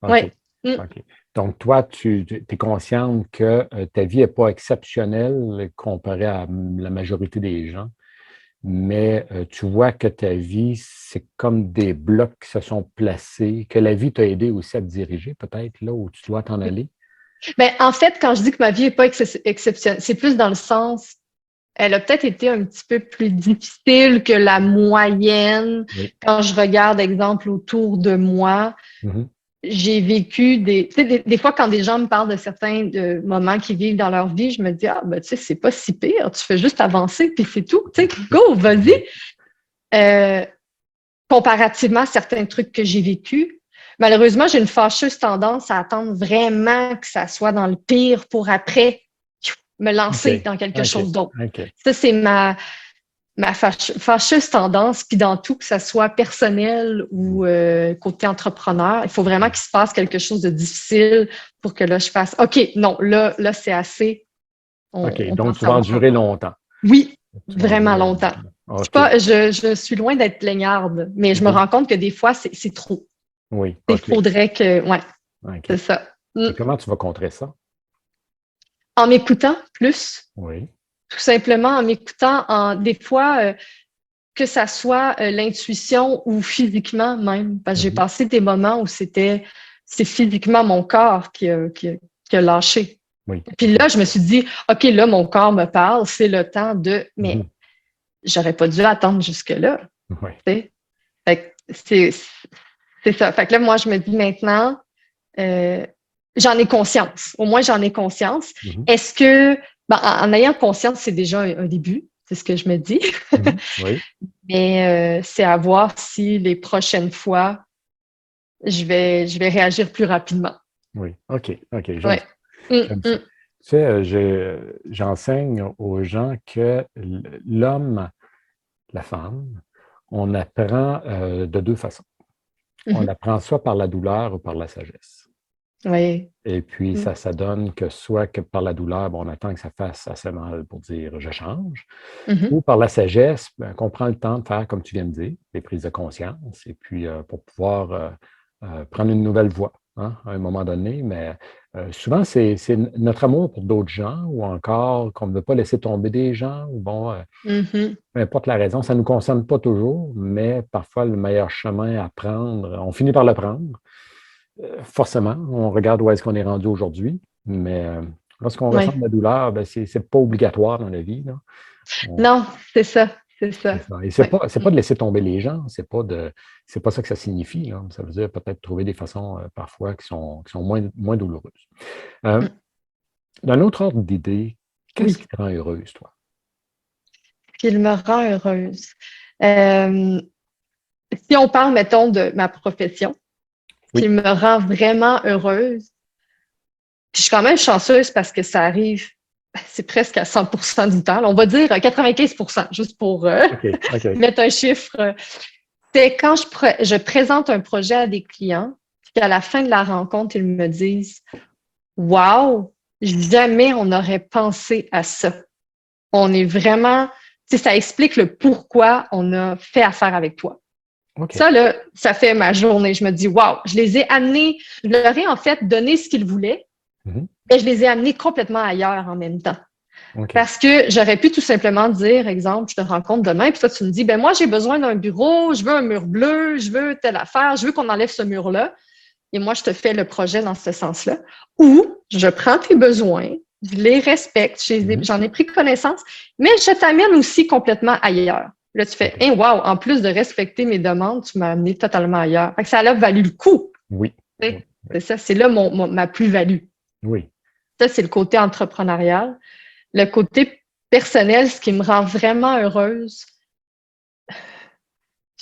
A: OK.
B: Ouais. Mm.
A: OK. Donc, toi, tu es consciente que ta vie n'est pas exceptionnelle comparée à la majorité des gens. mais tu vois que ta vie, c'est comme des blocs qui se sont placés, que la vie t'a aidé aussi à te diriger peut-être là où tu dois t'en aller?
B: Ben, en fait, quand je dis que ma vie n'est pas exceptionnelle, c'est plus dans le sens, elle a peut-être été un petit peu plus difficile que la moyenne.
A: Oui.
B: Quand je regarde, exemple, autour de moi,
A: Mhm.
B: j'ai vécu tu sais, des fois, quand des gens me parlent de certains moments qu'ils vivent dans leur vie, je me dis, ah, ben, tu sais, c'est pas si pire, tu fais juste avancer, puis c'est tout, tu sais, go, vas-y. Euh, Comparativement à certains trucs que j'ai vécus, malheureusement, j'ai une fâcheuse tendance à attendre vraiment que ça soit dans le pire pour après me
A: OK.
B: lancer dans quelque
A: OK.
B: chose d'autre.
A: OK.
B: Ça, c'est ma fâcheuse tendance, puis dans tout, que ça soit personnel ou côté entrepreneur, il faut vraiment qu'il se passe quelque chose de difficile pour que là, je fasse OK, non, là c'est assez.
A: OK.
B: On
A: Donc,
B: pense
A: tu vas
B: avoir
A: endurer
B: encore.
A: longtemps.
B: Oui,
A: Tu vas
B: vraiment
A: endurer
B: longtemps.
A: longtemps. OK.
B: Je suis loin d'être plaignarde, mais je me
A: Mhm.
B: rends compte que des fois, c'est trop.
A: Oui.
B: Il
A: OK.
B: faudrait que, ouais,
A: OK.
B: c'est ça.
A: Et comment tu vas contrer ça?
B: En m'écoutant plus,
A: Oui.
B: tout simplement en m'écoutant, des fois, que ça soit l'intuition ou physiquement même, parce que j'ai
A: Mhm.
B: passé des moments où c'est physiquement mon corps qui a lâché.
A: Oui.
B: Puis là, je me suis dit, OK, là, mon corps me parle, c'est le temps mais
A: Mhm.
B: j'aurais pas dû attendre jusque-là.
A: Oui.
B: Tu sais. Fait que c'est ça. Fait que là, moi, je me dis maintenant, euh, j'en ai conscience. Au moins, j'en ai conscience.
A: Mhm.
B: Est-ce que, ben, en ayant conscience, c'est déjà un début, c'est ce que je me dis.
A: Mhm. Oui.
B: Mais c'est à voir si les prochaines fois, je vais réagir plus rapidement.
A: Oui. OK. OK. J'aime
B: Ouais.
A: ça.
B: Hum,
A: J'aime ça.
B: hum,
A: Tu sais, j'enseigne aux gens que l'homme, la femme, on apprend de deux façons. On
B: mhm.
A: apprend soit par la douleur ou par la sagesse.
B: Oui.
A: Et puis,
B: Hum,
A: ça donne que soit que par la douleur, bon, on attend que ça fasse assez mal pour dire je change,
B: mhm.
A: ou par la sagesse, ben, qu'on prend le temps de faire, comme tu viens de dire, des prises de conscience, et puis pour pouvoir prendre une nouvelle voie hein, à un moment donné. Mais souvent, c'est notre amour pour d'autres gens, ou encore qu'on ne veut pas laisser tomber des gens, ou bon,
B: Mhm.
A: peu importe la raison, ça ne nous concerne pas toujours, mais parfois le meilleur chemin à prendre, on finit par le prendre. Forcément, on regarde où est-ce qu'on est rendu aujourd'hui, mais lorsqu'on ressent
B: Oui.
A: de la douleur, ben, c'est pas obligatoire dans la vie. Là. On-
B: Non, c'est ça. C'est ça.
A: c'est ça. Et
B: Oui.
A: c'est pas de laisser tomber les gens, c'est pas ça que ça signifie. Là. Ça veut dire peut-être trouver des façons parfois qui sont moins douloureuses. Euh,
B: Hum.
A: D'un autre ordre d'idée, qu'est-ce qui
B: Oui.
A: te rend heureuse, toi?
B: Qu'il me rend heureuse. Euh, Si on parle, mettons, de ma profession, qui
A: Oui.
B: me rend vraiment heureuse, puis je suis quand même chanceuse parce que ça arrive, c'est presque à 100% du temps. Là, on va dire 95%, juste pour
A: OK, OK.
B: mettre un chiffre. C'est quand je présente un projet à des clients, puis qu'à la fin de la rencontre, ils me disent Wow, jamais on n'aurait pensé à ça. On est vraiment, tu sais, ça explique le pourquoi on a fait affaire avec toi.
A: OK.
B: Ça, là, ça fait ma journée. Je me dis, wow, je les ai amenés, je leur ai en fait donné ce qu'ils voulaient,
A: Mhm.
B: mais je les ai amenés complètement ailleurs en même temps.
A: OK.
B: Parce que j'aurais pu tout simplement dire, exemple, je te rencontre demain, puis toi, tu me dis, ben moi, j'ai besoin d'un bureau, je veux un mur bleu, je veux telle affaire, je veux qu'on enlève ce mur-là. Et moi, je te fais le projet dans ce sens-là. Ou je prends tes besoins, je les respecte,
A: Mhm.
B: j'en ai pris connaissance, mais je t'amène aussi complètement ailleurs. Là, tu fais,
A: OK.
B: hey, wow, en plus de respecter mes demandes, tu m'as amené totalement ailleurs. Fait que ça a valu le coup.
A: Oui.
B: Tu
A: Oui.
B: sais. C'est ça, c'est là ma plus-value.
A: Oui.
B: Ça, c'est le côté entrepreneurial. Le côté personnel, ce qui me rend vraiment heureuse,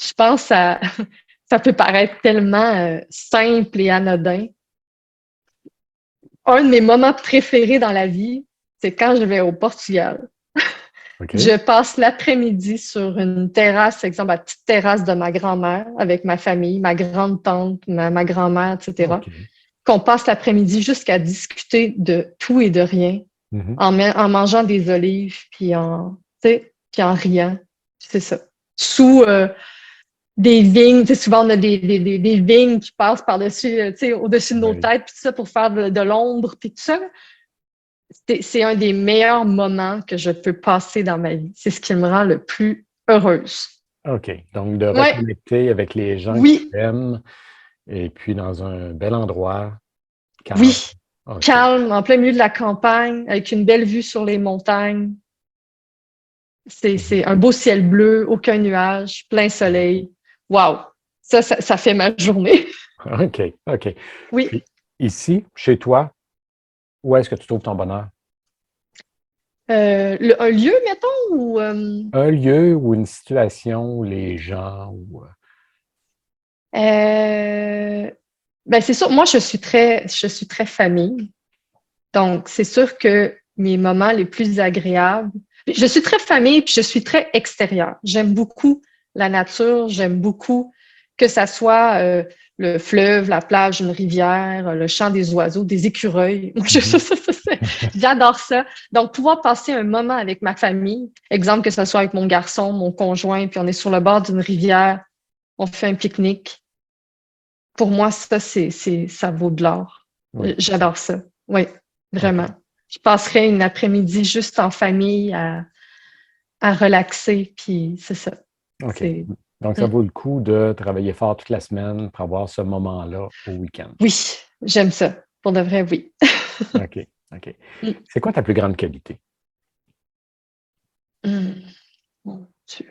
B: je pense à, ça peut paraître tellement simple et anodin. Un de mes moments préférés dans la vie, c'est quand je vais au Portugal.
A: OK.
B: Je passe l'après-midi sur une terrasse, exemple, la petite terrasse de ma grand-mère avec ma famille, ma grande-tante, ma grand-mère, etc.
A: OK.
B: Qu'on passe l'après-midi jusqu'à discuter de tout et de rien
A: Mhm.
B: en mangeant des olives, tu sais, puis en riant. C'est ça. Sous des vignes, tu sais, souvent on a des vignes qui passent par-dessus, tu sais, au-dessus de nos
A: Oui.
B: têtes, puis tout ça pour faire de l'ombre, puis tout ça. C'est un des meilleurs moments que je peux passer dans ma vie. C'est ce qui me rend le plus heureuse.
A: OK. Donc, de
B: Ouais,
A: reconnecter avec les gens que tu
B: oui,
A: aimes et puis dans un bel endroit, calme.
B: oui.
A: OK.
B: Calme, en plein milieu de la campagne, avec une belle vue sur les montagnes.
A: Mhm.
B: C'est un beau ciel bleu, aucun nuage, plein soleil. Wow! Ça fait ma journée.
A: OK. OK.
B: Oui.
A: Puis, ici, chez toi, où est-ce que tu trouves ton bonheur?
B: Un lieu, mettons, ou
A: Un lieu ou une situation où les gens ou
B: euh, ben c'est sûr, moi je suis très famille. Donc, c'est sûr que mes moments les plus agréables, je suis très famille, puis je suis très extérieure. J'aime beaucoup la nature, j'aime beaucoup que ça soit le fleuve, la plage, une rivière, le chant des oiseaux, des écureuils.
A: Mhm.
B: J'adore ça. Donc, pouvoir passer un moment avec ma famille, exemple que ce soit avec mon garçon, mon conjoint, puis on est sur le bord d'une rivière, on fait un pique-nique. Pour moi, ça vaut de l'or.
A: Oui.
B: J'adore ça. Oui,
A: OK.
B: vraiment. Je passerai une après-midi juste en famille à relaxer, puis c'est ça.
A: OK.
B: C'est,
A: Donc, ça
B: mm.
A: vaut le coup de travailler fort toute la semaine pour avoir ce moment-là au week-end.
B: Oui, j'aime ça. Pour de vrai, oui.
A: OK. OK.
B: Mm.
A: C'est quoi ta plus grande qualité?
B: Mm. Mon Dieu.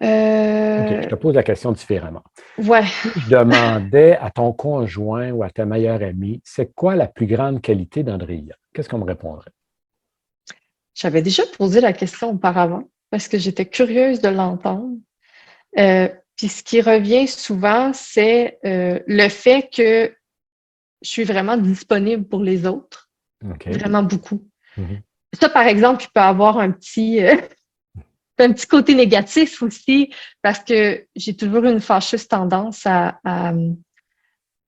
A: OK. Je
B: Euh,
A: te pose la question différemment.
B: ouais,
A: Si je demandais à ton conjoint ou à ta meilleure amie, c'est quoi la plus grande qualité d'Andrea? Qu'est-ce qu'on me répondrait?
B: j'avais déjà posé la question auparavant parce que j'étais curieuse de l'entendre. Puis ce qui revient souvent, c'est le fait que je suis vraiment disponible pour les autres,
A: OK.
B: vraiment beaucoup.
A: Mhm.
B: Ça, par exemple, il peut avoir un petit côté négatif aussi, parce que j'ai toujours une fâcheuse tendance à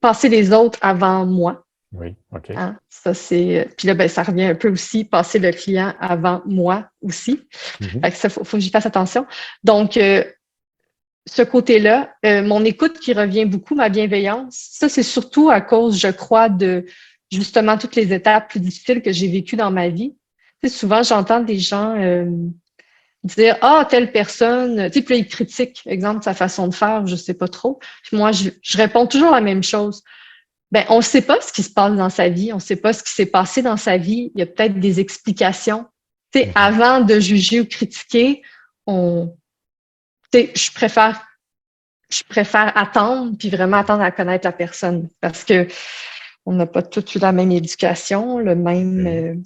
B: passer les autres avant moi.
A: Oui. OK.
B: Hein? Ça, c'est. Puis là, ben, ça revient un peu aussi, passer le client avant moi aussi.
A: Mhm.
B: Fait que ça, faut que j'y fasse attention. Donc, ce côté-là, mon écoute qui revient beaucoup, ma bienveillance, ça, c'est surtout à cause, je crois, de justement toutes les étapes plus difficiles que j'ai vécues dans ma vie. Tu sais, souvent, j'entends des gens dire ah, telle personne, tu sais, puis là, ils critiquent, exemple, sa façon de faire, je sais pas trop. Puis moi, je réponds toujours la même chose. Ben, on ne sait pas ce qui se passe dans sa vie, on ne sait pas ce qui s'est passé dans sa vie. Il y a peut-être des explications. Tu sais,
A: Mhm.
B: avant de juger ou critiquer, tu sais, je préfère attendre puis vraiment attendre à connaître la personne parce que on n'a pas tous eu la même éducation, le même.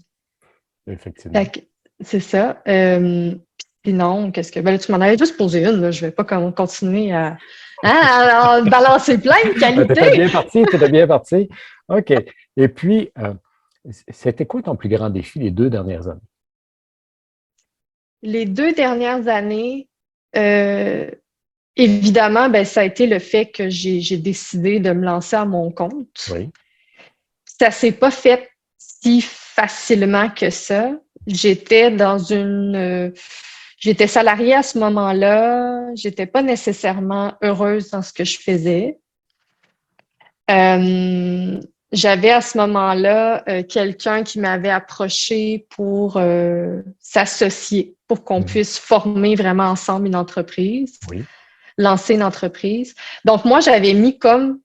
A: Oui, effectivement.
B: Fait que c'est ça. Sinon, qu'est-ce que. Ben là, tu m'en avais juste posé une, là. Je vais pas continuer à balancer plein de
A: Tu étais
B: qualités.
A: bien parti, tu étais bien parti. OK. Et puis, c'était quoi ton plus grand défi les 2 dernières années?
B: Les 2 dernières années, euh, évidemment, ben, ça a été le fait que j'ai décidé de me lancer à mon compte.
A: Oui.
B: Ça s'est pas fait si facilement que ça. J'étais j'étais salariée à ce moment-là. J'étais pas nécessairement heureuse dans ce que je faisais. Euh, J'avais à ce moment-là quelqu'un qui m'avait approché pour s'associer, pour qu'on
A: Mhm.
B: puisse former vraiment ensemble une entreprise,
A: Oui.
B: lancer une entreprise. Donc moi, j'avais mis comme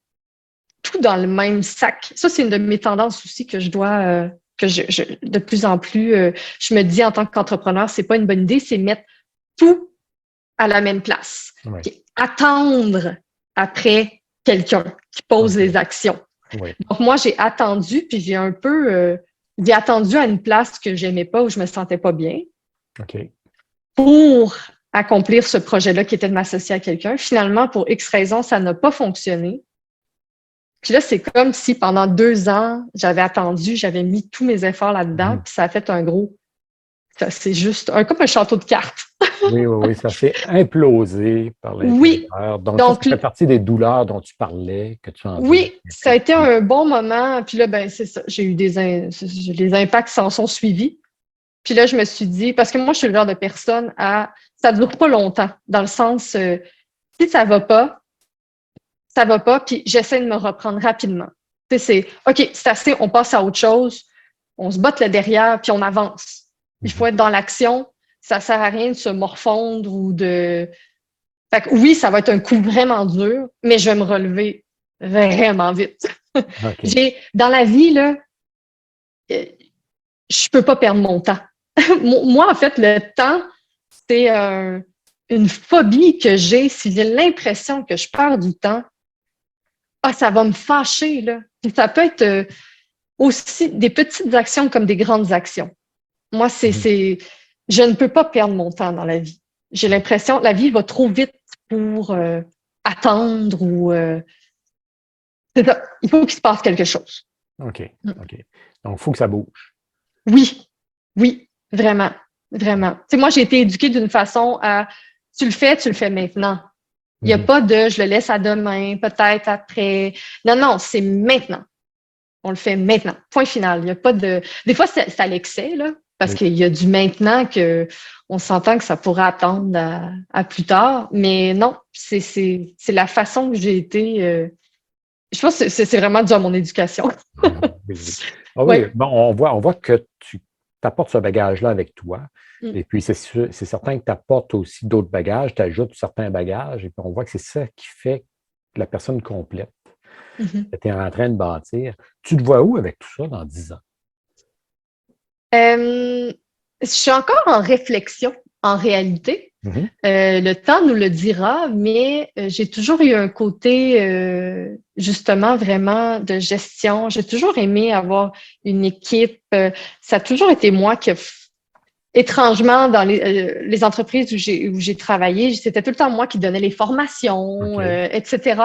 B: tout dans le même sac. Ça, c'est une de mes tendances aussi que je dois, que de plus en plus, je me dis en tant qu'entrepreneur, c'est pas une bonne idée, c'est mettre tout à la même place.
A: Oui.
B: Puis attendre après quelqu'un qui pose
A: OK.
B: les actions.
A: Oui.
B: Donc, moi, j'ai attendu, puis j'ai attendu à une place que j'aimais pas, où je me sentais pas bien,
A: OK.
B: pour accomplir ce projet-là qui était de m'associer à quelqu'un. Finalement, pour X raisons, ça n'a pas fonctionné. Puis là, c'est comme si pendant 2 ans, j'avais attendu, j'avais mis tous mes efforts là-dedans,
A: Mhm.
B: puis ça a fait un gros. C'est juste comme un château de cartes.
A: Oui, oui, oui, ça s'est implosé par
B: Oui.
A: l'intérieur. Donc, ça
B: Donc,
A: fait partie des douleurs dont tu parlais, que tu en vis.
B: oui, ça a été un bon moment. Puis là, ben, c'est ça. J'ai eu les impacts s'en sont suivis. Puis là, je me suis dit, parce que moi, je suis le genre de personne ça dure pas longtemps, dans le sens, si ça va pas, puis j'essaie de me reprendre rapidement. Tu sais, OK, c'est assez, on passe à autre chose, on se botte le derrière, puis on avance. Il faut
A: Mhm.
B: être dans l'action, ça sert à rien de se morfondre ou de... Fait que oui, ça va être un coup vraiment dur, mais je vais me relever vraiment vite.
A: OK.
B: Dans la vie, là, je peux pas perdre mon temps. Moi, en fait, le temps, c'est une phobie que j'ai. Si j'ai l'impression que je perds du temps, ça va me fâcher, là. Puis ça peut être aussi des petites actions comme des grandes actions. Moi,
A: Mhm.
B: je ne peux pas perdre mon temps dans la vie. J'ai l'impression que la vie va trop vite pour attendre ou c'est ça. Il faut qu'il se passe quelque chose.
A: OK. OK. Donc, il faut que ça bouge.
B: Oui, oui, vraiment, vraiment. Tu sais, moi, j'ai été éduquée d'une façon à tu le fais maintenant. Il n'y a
A: Mhm.
B: pas de je le laisse à demain, peut-être après. Non, non, c'est maintenant. On le fait maintenant. Point final. Il n'y a pas de. Des fois, c'est à l'excès, là, parce
A: Oui.
B: qu'il y a du maintenant que on s'entend que ça pourrait attendre à plus tard. Mais non, c'est la façon que j'ai été. Je pense que c'est vraiment dû à mon éducation.
A: Oui, oui. Ah
B: Oui.
A: oui, bon, on voit que tu apportes ce bagage-là avec toi.
B: Mm.
A: Et puis, c'est certain que tu apportes aussi d'autres bagages, tu ajoutes certains bagages, et puis on voit que c'est ça qui fait la personne complète
B: Mhm.
A: que tu es en train de bâtir. Tu te vois où avec tout ça dans 10 ans?
B: Euh, je suis encore en réflexion, en réalité.
A: Mhm.
B: Le temps nous le dira, mais j'ai toujours eu un côté justement vraiment de gestion. J'ai toujours aimé avoir une équipe. Ça a toujours été moi qui, étrangement, dans les entreprises où j'ai travaillé, c'était tout le temps moi qui donnais les formations,
A: OK.
B: etc.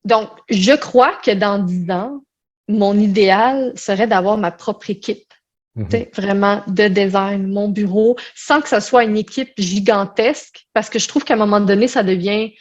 B: Donc, je crois que dans 10 ans, mon idéal serait d'avoir ma propre équipe. Tu
A: Mhm.
B: sais, vraiment de design, mon bureau, sans que ce soit une équipe gigantesque, parce que je trouve qu'à un moment donné, ça devient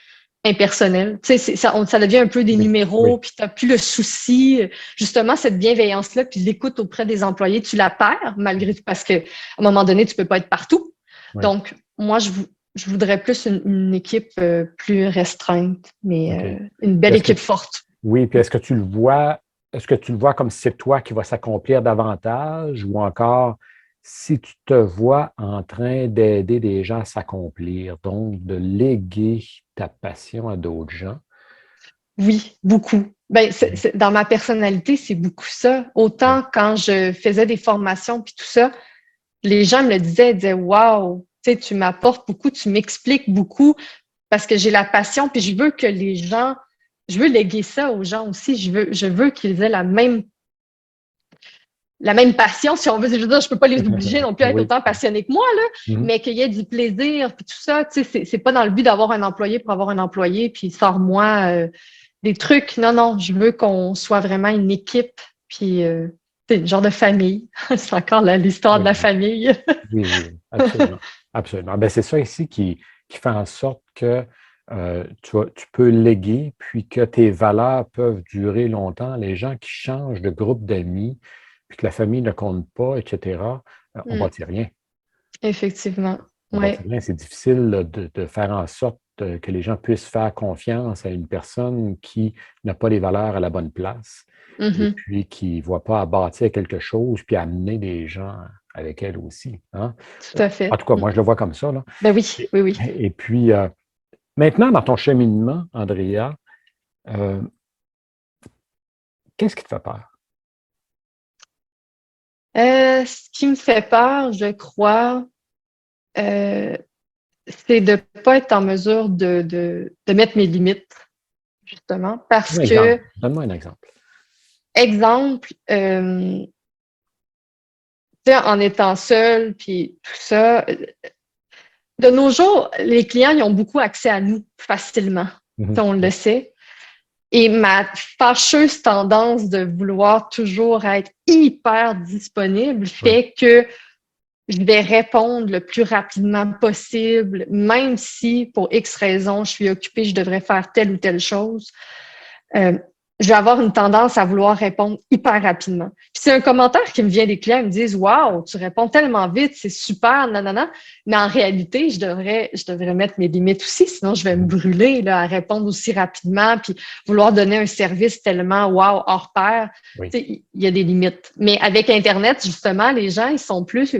B: impersonnel. Tu sais, ça devient un peu des
A: Oui,
B: numéros,
A: oui,
B: puis tu n'as plus le souci, justement, cette bienveillance-là, puis l'écoute auprès des employés, tu la perds, malgré tout, parce qu'à un moment donné, tu peux pas être partout.
A: oui.
B: Donc, moi, je voudrais plus une équipe plus restreinte, mais
A: OK.
B: une
A: Puis
B: belle équipe forte.
A: oui, puis est-ce que tu le vois comme si c'est toi qui vas s'accomplir davantage ou encore si tu te vois en train d'aider des gens à s'accomplir, donc de léguer ta passion à d'autres gens?
B: Oui, beaucoup. Ben,
A: Mhm.
B: dans ma personnalité, c'est beaucoup ça.
A: Oui.
B: Autant quand je faisais des formations puis tout ça, les gens me le disaient, ils disaient, waouh, tu sais, tu m'apportes beaucoup, tu m'expliques beaucoup parce que j'ai la passion puis je veux que les gens, je veux léguer ça aux gens aussi. Je veux qu'ils aient la même passion, si on veut. Je veux dire, je peux pas les obliger non plus à être
A: Oui.
B: autant passionnés que moi, là,
A: Mhm.
B: mais qu'il y ait du plaisir puis tout ça. Tu sais, c'est pas dans le but d'avoir un employé pour avoir un employé puis sors-moi des trucs. Non, non, je veux qu'on soit vraiment une équipe puis c'est une genre de famille. C'est encore l'histoire de
A: Oui,
B: la
A: oui,
B: famille.
A: oui, oui, oui, absolument. Absolument. Ben, c'est ça ici qui fait en sorte que tu peux léguer, puis que tes valeurs peuvent durer longtemps. Les gens qui changent de groupe d'amis, puis que la famille ne compte pas, etc., on ne
B: Mm,
A: bâtit rien.
B: effectivement.
A: On bâtit
B: Ouais.
A: rien. C'est difficile là, de faire en sorte que les gens puissent faire confiance à une personne qui n'a pas les valeurs à la bonne place et
B: Mhm.
A: puis qui ne voit pas à bâtir quelque chose, puis amener des gens avec elle aussi. Hein.
B: Tout à
A: En
B: fait.
A: tout cas,
B: Mm.
A: moi, je le vois comme ça. Là.
B: Ben oui,
A: Et,
B: oui, oui.
A: et puis, maintenant, dans ton cheminement, Andrea, euh, qu'est-ce qui te fait peur?
B: Ce qui me fait peur, je crois, euh, c'est de ne pas être en mesure de mettre mes limites, justement, parce
A: Un exemple.
B: que,
A: Donne-moi un exemple.
B: exemple, tu sais, en étant seul, puis tout ça, de nos jours, les clients, ils ont beaucoup accès à nous facilement. Tu
A: Mhm.
B: sais, on le
A: Oui.
B: sait. Et ma fâcheuse tendance de vouloir toujours être hyper disponible
A: Oui.
B: fait que je vais répondre le plus rapidement possible, même si pour X raisons, je suis occupée, je devrais faire telle ou telle chose. Euh, je vais avoir une tendance à vouloir répondre hyper rapidement. Puis c'est un commentaire qui me vient des clients, ils me disent « Wow, tu réponds tellement vite, c'est super, nanana. » Mais en réalité, je devrais mettre mes limites aussi, sinon je vais me brûler là, à répondre aussi rapidement, puis vouloir donner un service tellement wow, hors pair.
A: Oui.
B: Il y a des limites. Mais avec Internet, justement, les gens, ils sont plus...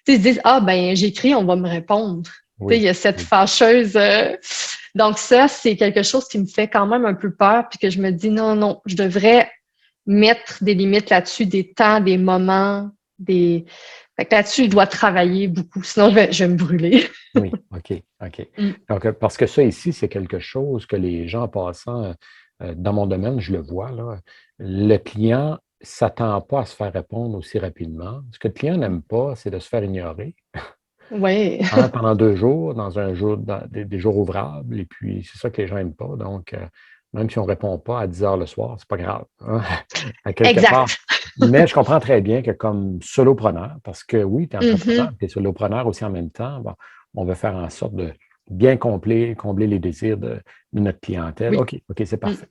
B: Ils se disent « Ah, ben j'écris, on va me répondre. »
A: Oui.
B: Il y a cette fâcheuse... Donc ça, c'est quelque chose qui me fait quand même un peu peur, puis que je me dis non, je devrais mettre des limites là-dessus, des temps, des moments, des... Fait que là-dessus, je dois travailler beaucoup, sinon je vais me brûler.
A: Oui, OK. Donc, parce que ça ici, c'est quelque chose que les gens passant dans mon domaine, je le vois, là, le client ne s'attend pas à se faire répondre aussi rapidement. Ce que le client n'aime pas, c'est de se faire ignorer.
B: Oui.
A: Pendant 2 jours, dans un jour, des jours ouvrables, et puis c'est ça que les gens n'aiment pas. Donc, même si on ne répond pas à 10 heures le soir, c'est pas grave, hein, à quelque part.
B: Exact.
A: Mais je comprends très bien que comme solopreneur, parce que oui, tu es entrepreneur,
B: Mhm.
A: tu es solopreneur aussi en même temps, bon, on veut faire en sorte de bien combler les désirs de notre clientèle.
B: Oui.
A: OK, c'est
B: Mm.
A: parfait.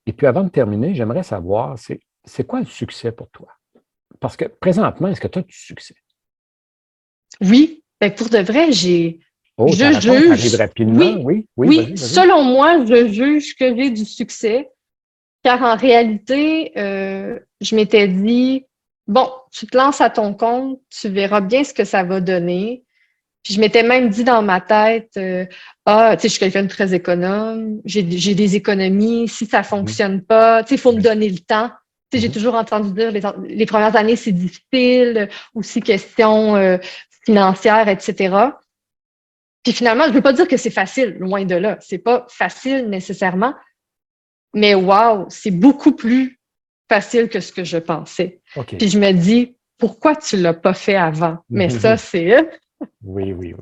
A: Et puis avant de terminer, j'aimerais savoir, c'est quoi le succès pour toi? Parce que présentement, est-ce que tu as du succès?
B: Oui. Ben, pour de vrai,
A: Oh, ta
B: je
A: réponse arrive
B: juge.
A: rapidement.
B: Oui.
A: Oui,
B: Oui.
A: vas-y.
B: Selon moi, je juge que j'ai du succès. Car en réalité, je m'étais dit, bon, tu te lances à ton compte, tu verras bien ce que ça va donner. Puis je m'étais même dit dans ma tête, tu sais, je suis quelqu'un de très économe, j'ai des économies, si ça
A: Mhm.
B: fonctionne pas, tu sais, il faut me
A: Oui.
B: donner le temps. Tu sais, j'ai
A: Mhm.
B: toujours entendu dire les premières années, c'est difficile, aussi question financière, etc. Puis finalement, je ne veux pas dire que c'est facile, loin de là. C'est pas facile nécessairement, mais wow, c'est beaucoup plus facile que ce que je pensais.
A: OK.
B: Puis je me dis, pourquoi tu l'as pas fait avant? Mais ça,
A: Mhm. Oui.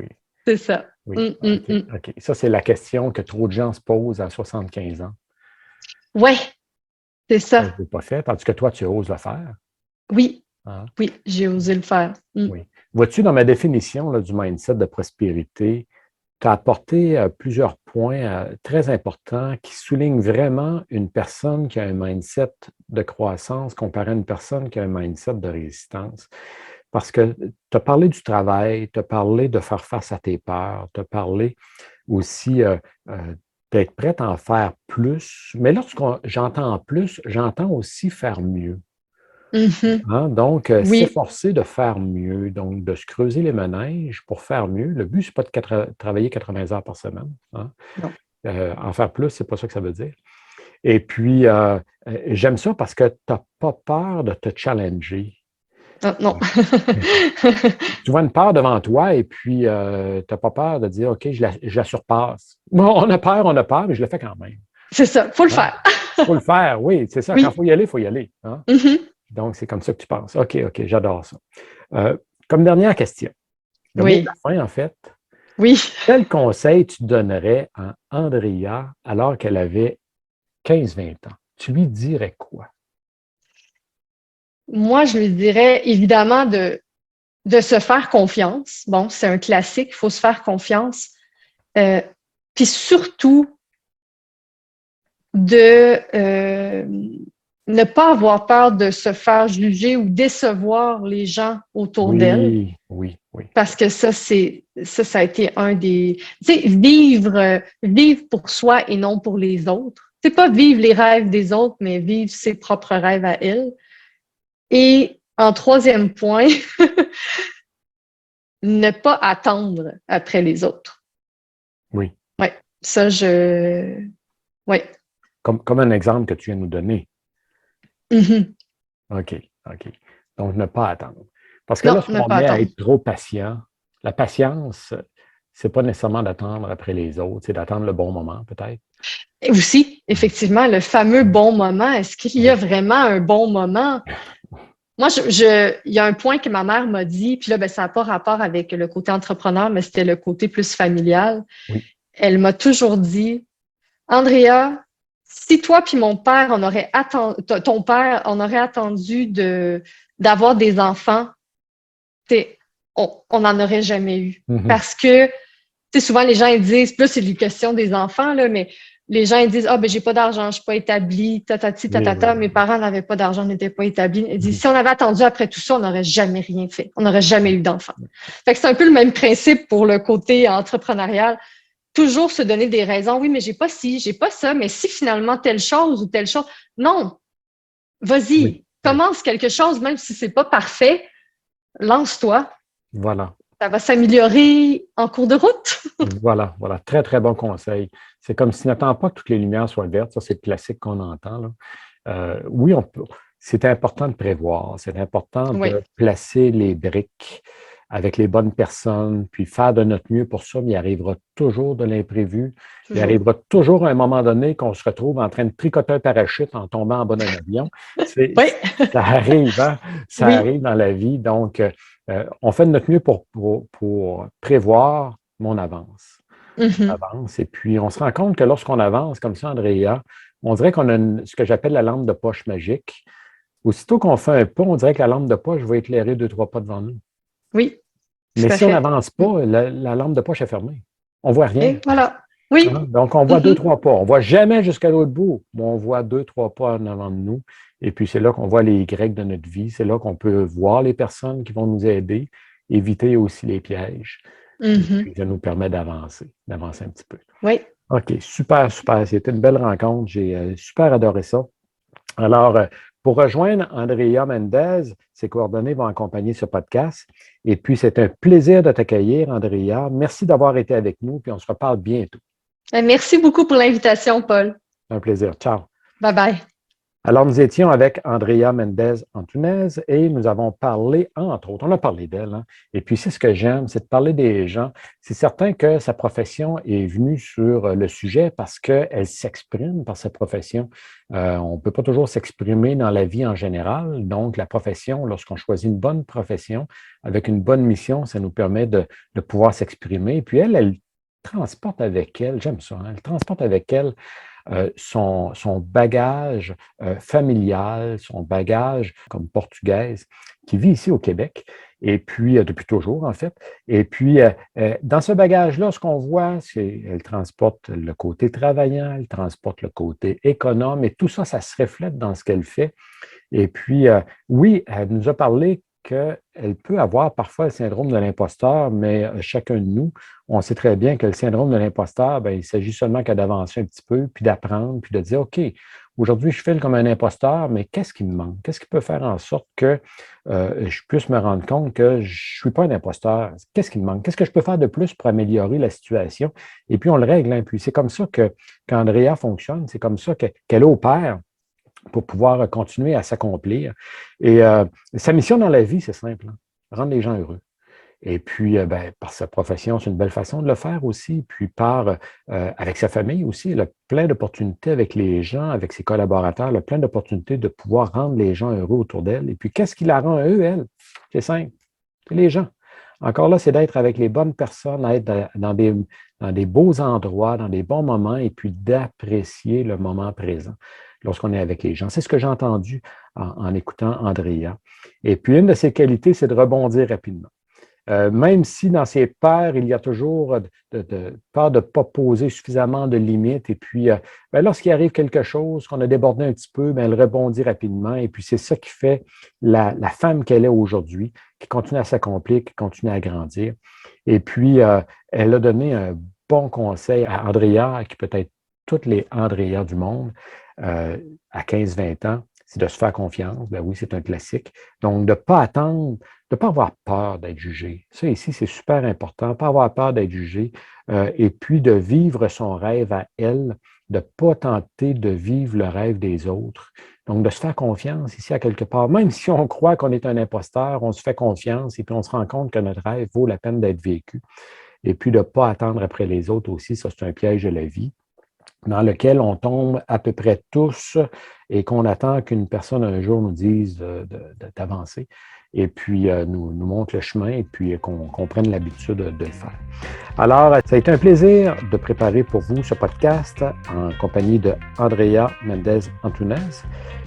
B: c'est ça.
A: Oui. OK. OK. Ça, c'est la question que trop de gens se posent à 75 ans.
B: Ouais, c'est
A: Je ne
B: ça.
A: l'ai pas fait, tandis que toi, tu oses le faire.
B: Oui,
A: Hein?
B: oui, j'ai osé le faire.
A: Oui. Vois-tu, dans ma définition là, du mindset de prospérité, tu as apporté plusieurs points très importants qui soulignent vraiment une personne qui a un mindset de croissance comparé à une personne qui a un mindset de résistance. Parce que tu as parlé du travail, tu as parlé de faire face à tes peurs, tu as parlé aussi d'être prête à en faire plus. Mais lorsque j'entends plus, j'entends aussi faire mieux.
B: Mhm.
A: Hein? Donc,
B: Oui,
A: s'efforcer de faire mieux, donc de se creuser les manèges pour faire mieux. Le but, ce n'est pas de travailler 80 heures par semaine. Hein?
B: non.
A: En faire plus, c'est pas ça que ça veut dire. Et puis, j'aime ça parce que tu n'as pas peur de te challenger.
B: Ah, non.
A: Tu vois une peur devant toi et puis tu n'as pas peur de dire, OK, je la surpasse. Bon, on a peur, mais je le fais quand même.
B: C'est ça, faut le
A: Hein?
B: faire.
A: Il faut le faire, oui, c'est ça. Quand
B: Oui.
A: il faut y aller. Hein?
B: Mhm.
A: Donc, c'est comme ça que tu penses. OK, j'adore ça. Comme dernière question, le mot de
B: Oui,
A: la fin, en fait,
B: oui.
A: quel conseil tu donnerais à Andrea alors qu'elle avait 15-20 ans? Tu lui dirais quoi?
B: Moi, je lui dirais évidemment de se faire confiance. Bon, c'est un classique, il faut se faire confiance. Euh, Puis surtout, de ne pas avoir peur de se faire juger ou décevoir les gens autour d'elle.
A: Oui.
B: Parce que ça a été un des, tu sais, vivre pour soi et non pour les autres. C'est pas vivre les rêves des autres, mais vivre ses propres rêves à elle. Et en troisième point, ne pas attendre après les autres.
A: Oui.
B: Ouais, ouais.
A: Comme un exemple que tu viens de nous donner.
B: Mhm.
A: OK, OK. Donc, ne pas attendre. Parce que
B: Non, ne
A: lorsqu'on
B: pas
A: met à
B: attendre.
A: être trop patient, la patience, c'est pas nécessairement d'attendre après les autres, c'est d'attendre le bon moment, peut-être.
B: Et aussi, effectivement, le fameux bon moment. Est-ce qu'il y a
A: Oui.
B: vraiment un bon moment? Moi, il y a un point que ma mère m'a dit, puis là, ben, ça n'a pas rapport avec le côté entrepreneur, mais c'était le côté plus familial.
A: Oui.
B: Elle m'a toujours dit, Andrea, si toi puis mon père, ton père, on aurait attendu d'avoir des enfants, on n'en aurait jamais eu.
A: Mhm.
B: Parce que, tu sais, souvent les gens ils disent, plus c'est une question des enfants, là, mais les gens ils disent, ah, ben, j'ai pas d'argent, je suis pas établi, tatati,
A: Oui,
B: tatata.
A: oui.
B: Mes parents n'avaient pas d'argent, n'étaient pas établis. Ils disent,
A: Mhm.
B: si on avait attendu après tout ça, on n'aurait jamais rien fait. On n'aurait jamais eu d'enfant. Fait que c'est un peu le même principe pour le côté entrepreneurial. Toujours se donner des raisons. Oui, mais j'ai pas ci, j'ai pas ça, mais si finalement telle chose ou telle chose. Non,
A: Oui,
B: vas-y,
A: oui.
B: commence quelque chose, même si c'est pas parfait, lance-toi.
A: Voilà.
B: Ça va s'améliorer en cours de route.
A: Voilà, voilà. Très, très bon conseil. C'est comme si n'attend pas que toutes les lumières soient vertes. Ça, c'est le classique qu'on entend, là. Oui, c'est important de prévoir. C'est important
B: Oui,
A: de placer les briques avec les bonnes personnes, puis faire de notre mieux pour ça, mais il arrivera toujours de l'imprévu. Il
B: toujours.
A: arrivera toujours à un moment donné qu'on se retrouve en train de tricoter un parachute en tombant en bas d'un avion. C'est,
B: Oui,
A: Ça arrive, hein? Ça
B: oui.
A: arrive dans la vie. Donc, on fait de notre mieux pour prévoir, mais on avance. On
B: Mhm.
A: avance. Et puis, on se rend compte que lorsqu'on avance comme ça, Andrea, on dirait qu'on a ce que j'appelle la lampe de poche magique. Aussitôt qu'on fait un pas, on dirait que la lampe de poche va éclairer deux, trois pas devant nous.
B: Oui,
A: Mais
B: tout à
A: si on
B: fait.
A: n'avance pas, la lampe de poche est fermée. On ne voit rien.
B: Et voilà. Oui.
A: Hein? Donc, on voit deux,
B: Mhm.
A: trois pas. On ne voit jamais jusqu'à l'autre bout, mais on voit deux, trois pas en avant de nous. Et puis, c'est là qu'on voit les Y de notre vie. C'est là qu'on peut voir les personnes qui vont nous aider, éviter aussi les pièges. Et puis,
B: Mhm.
A: ça nous permet d'avancer un petit peu.
B: Oui.
A: OK, super, super. C'était une belle rencontre. J'ai super adoré ça. Alors, pour rejoindre Andrea Mendez, ses coordonnées vont accompagner ce podcast. Et puis, c'est un plaisir de t'accueillir, Andrea. Merci d'avoir été avec nous, puis on se reparle bientôt.
B: Merci beaucoup pour l'invitation, Paul.
A: Un plaisir. Ciao.
B: Bye bye.
A: Alors, nous étions avec Andrea Mendez Antunez et nous avons parlé, entre autres, on a parlé d'elle, hein. Et puis, c'est ce que j'aime, c'est de parler des gens. C'est certain que sa profession est venue sur le sujet parce qu'elle s'exprime par sa profession. On ne peut pas toujours s'exprimer dans la vie en général. Donc, la profession, lorsqu'on choisit une bonne profession avec une bonne mission, ça nous permet de pouvoir s'exprimer. Et puis, elle transporte avec elle, j'aime ça, hein, elle transporte avec elle son bagage familial, son bagage comme portugaise, qui vit ici au Québec, et puis depuis toujours en fait. Et puis dans ce bagage-là, ce qu'on voit, c'est qu'elle transporte le côté travaillant, elle transporte le côté économe, et tout ça, ça se reflète dans ce qu'elle fait. Et puis, oui, elle nous a parlé qu'elle peut avoir parfois le syndrome de l'imposteur, mais chacun de nous, on sait très bien que le syndrome de l'imposteur, bien, il s'agit seulement que d'avancer un petit peu, puis d'apprendre, puis de dire, OK, aujourd'hui, je file comme un imposteur, mais qu'est-ce qui me manque? Qu'est-ce qui peut faire en sorte que je puisse me rendre compte que je ne suis pas un imposteur? Qu'est-ce qui me manque? Qu'est-ce que je peux faire de plus pour améliorer la situation? Et puis, on le règle. Hein, puis, c'est comme ça qu'Andrea fonctionne, c'est comme ça qu'elle opère pour pouvoir continuer à s'accomplir. Et sa mission dans la vie, c'est simple, hein, rendre les gens heureux. Et puis, ben, par sa profession, c'est une belle façon de le faire aussi. Puis, avec sa famille aussi, elle a plein d'opportunités avec les gens, avec ses collaborateurs, elle a plein d'opportunités de pouvoir rendre les gens heureux autour d'elle. Et puis, qu'est-ce qui la rend heureux, elle? C'est simple, c'est les gens. Encore là, c'est d'être avec les bonnes personnes, être dans des beaux endroits, dans des bons moments, et puis d'apprécier le moment présent lorsqu'on est avec les gens. C'est ce que j'ai entendu en écoutant Andrea. Et puis, une de ses qualités, c'est de rebondir rapidement. Même si dans ses pairs, il y a toujours peur de ne pas poser suffisamment de limites. Et puis, ben, lorsqu'il arrive quelque chose, qu'on a débordé un petit peu, ben, elle rebondit rapidement. Et puis, c'est ça qui fait la femme qu'elle est aujourd'hui, qui continue à s'accomplir, qui continue à grandir. Et puis, elle a donné un bon conseil à Andrea, qui peut être toutes les Andrea du monde, à 15-20 ans, c'est de se faire confiance. Ben oui, c'est un classique. Donc, de ne pas attendre, de ne pas avoir peur d'être jugé. Ça, ici, c'est super important. Pas avoir peur d'être jugé. Et puis, de vivre son rêve à elle, de ne pas tenter de vivre le rêve des autres. Donc, de se faire confiance ici à quelque part. Même si on croit qu'on est un imposteur, on se fait confiance et puis on se rend compte que notre rêve vaut la peine d'être vécu. Et puis, de ne pas attendre après les autres aussi, ça, c'est un piège de la vie dans lequel on tombe à peu près tous et qu'on attend qu'une personne un jour nous dise d'avancer et puis nous montre le chemin et puis qu'on prenne l'habitude de le faire. Alors, ça a été un plaisir de préparer pour vous ce podcast en compagnie de Andrea Mendez Antunez.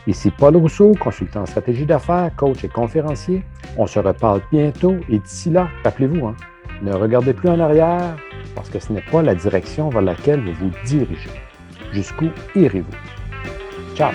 A: Ici Paul Rousseau, consultant en stratégie d'affaires, coach et conférencier. On se reparle bientôt et d'ici là, rappelez-vous, hein, ne regardez plus en arrière parce que ce n'est pas la direction vers laquelle vous vous dirigez. Jusqu'où irez-vous? Ciao!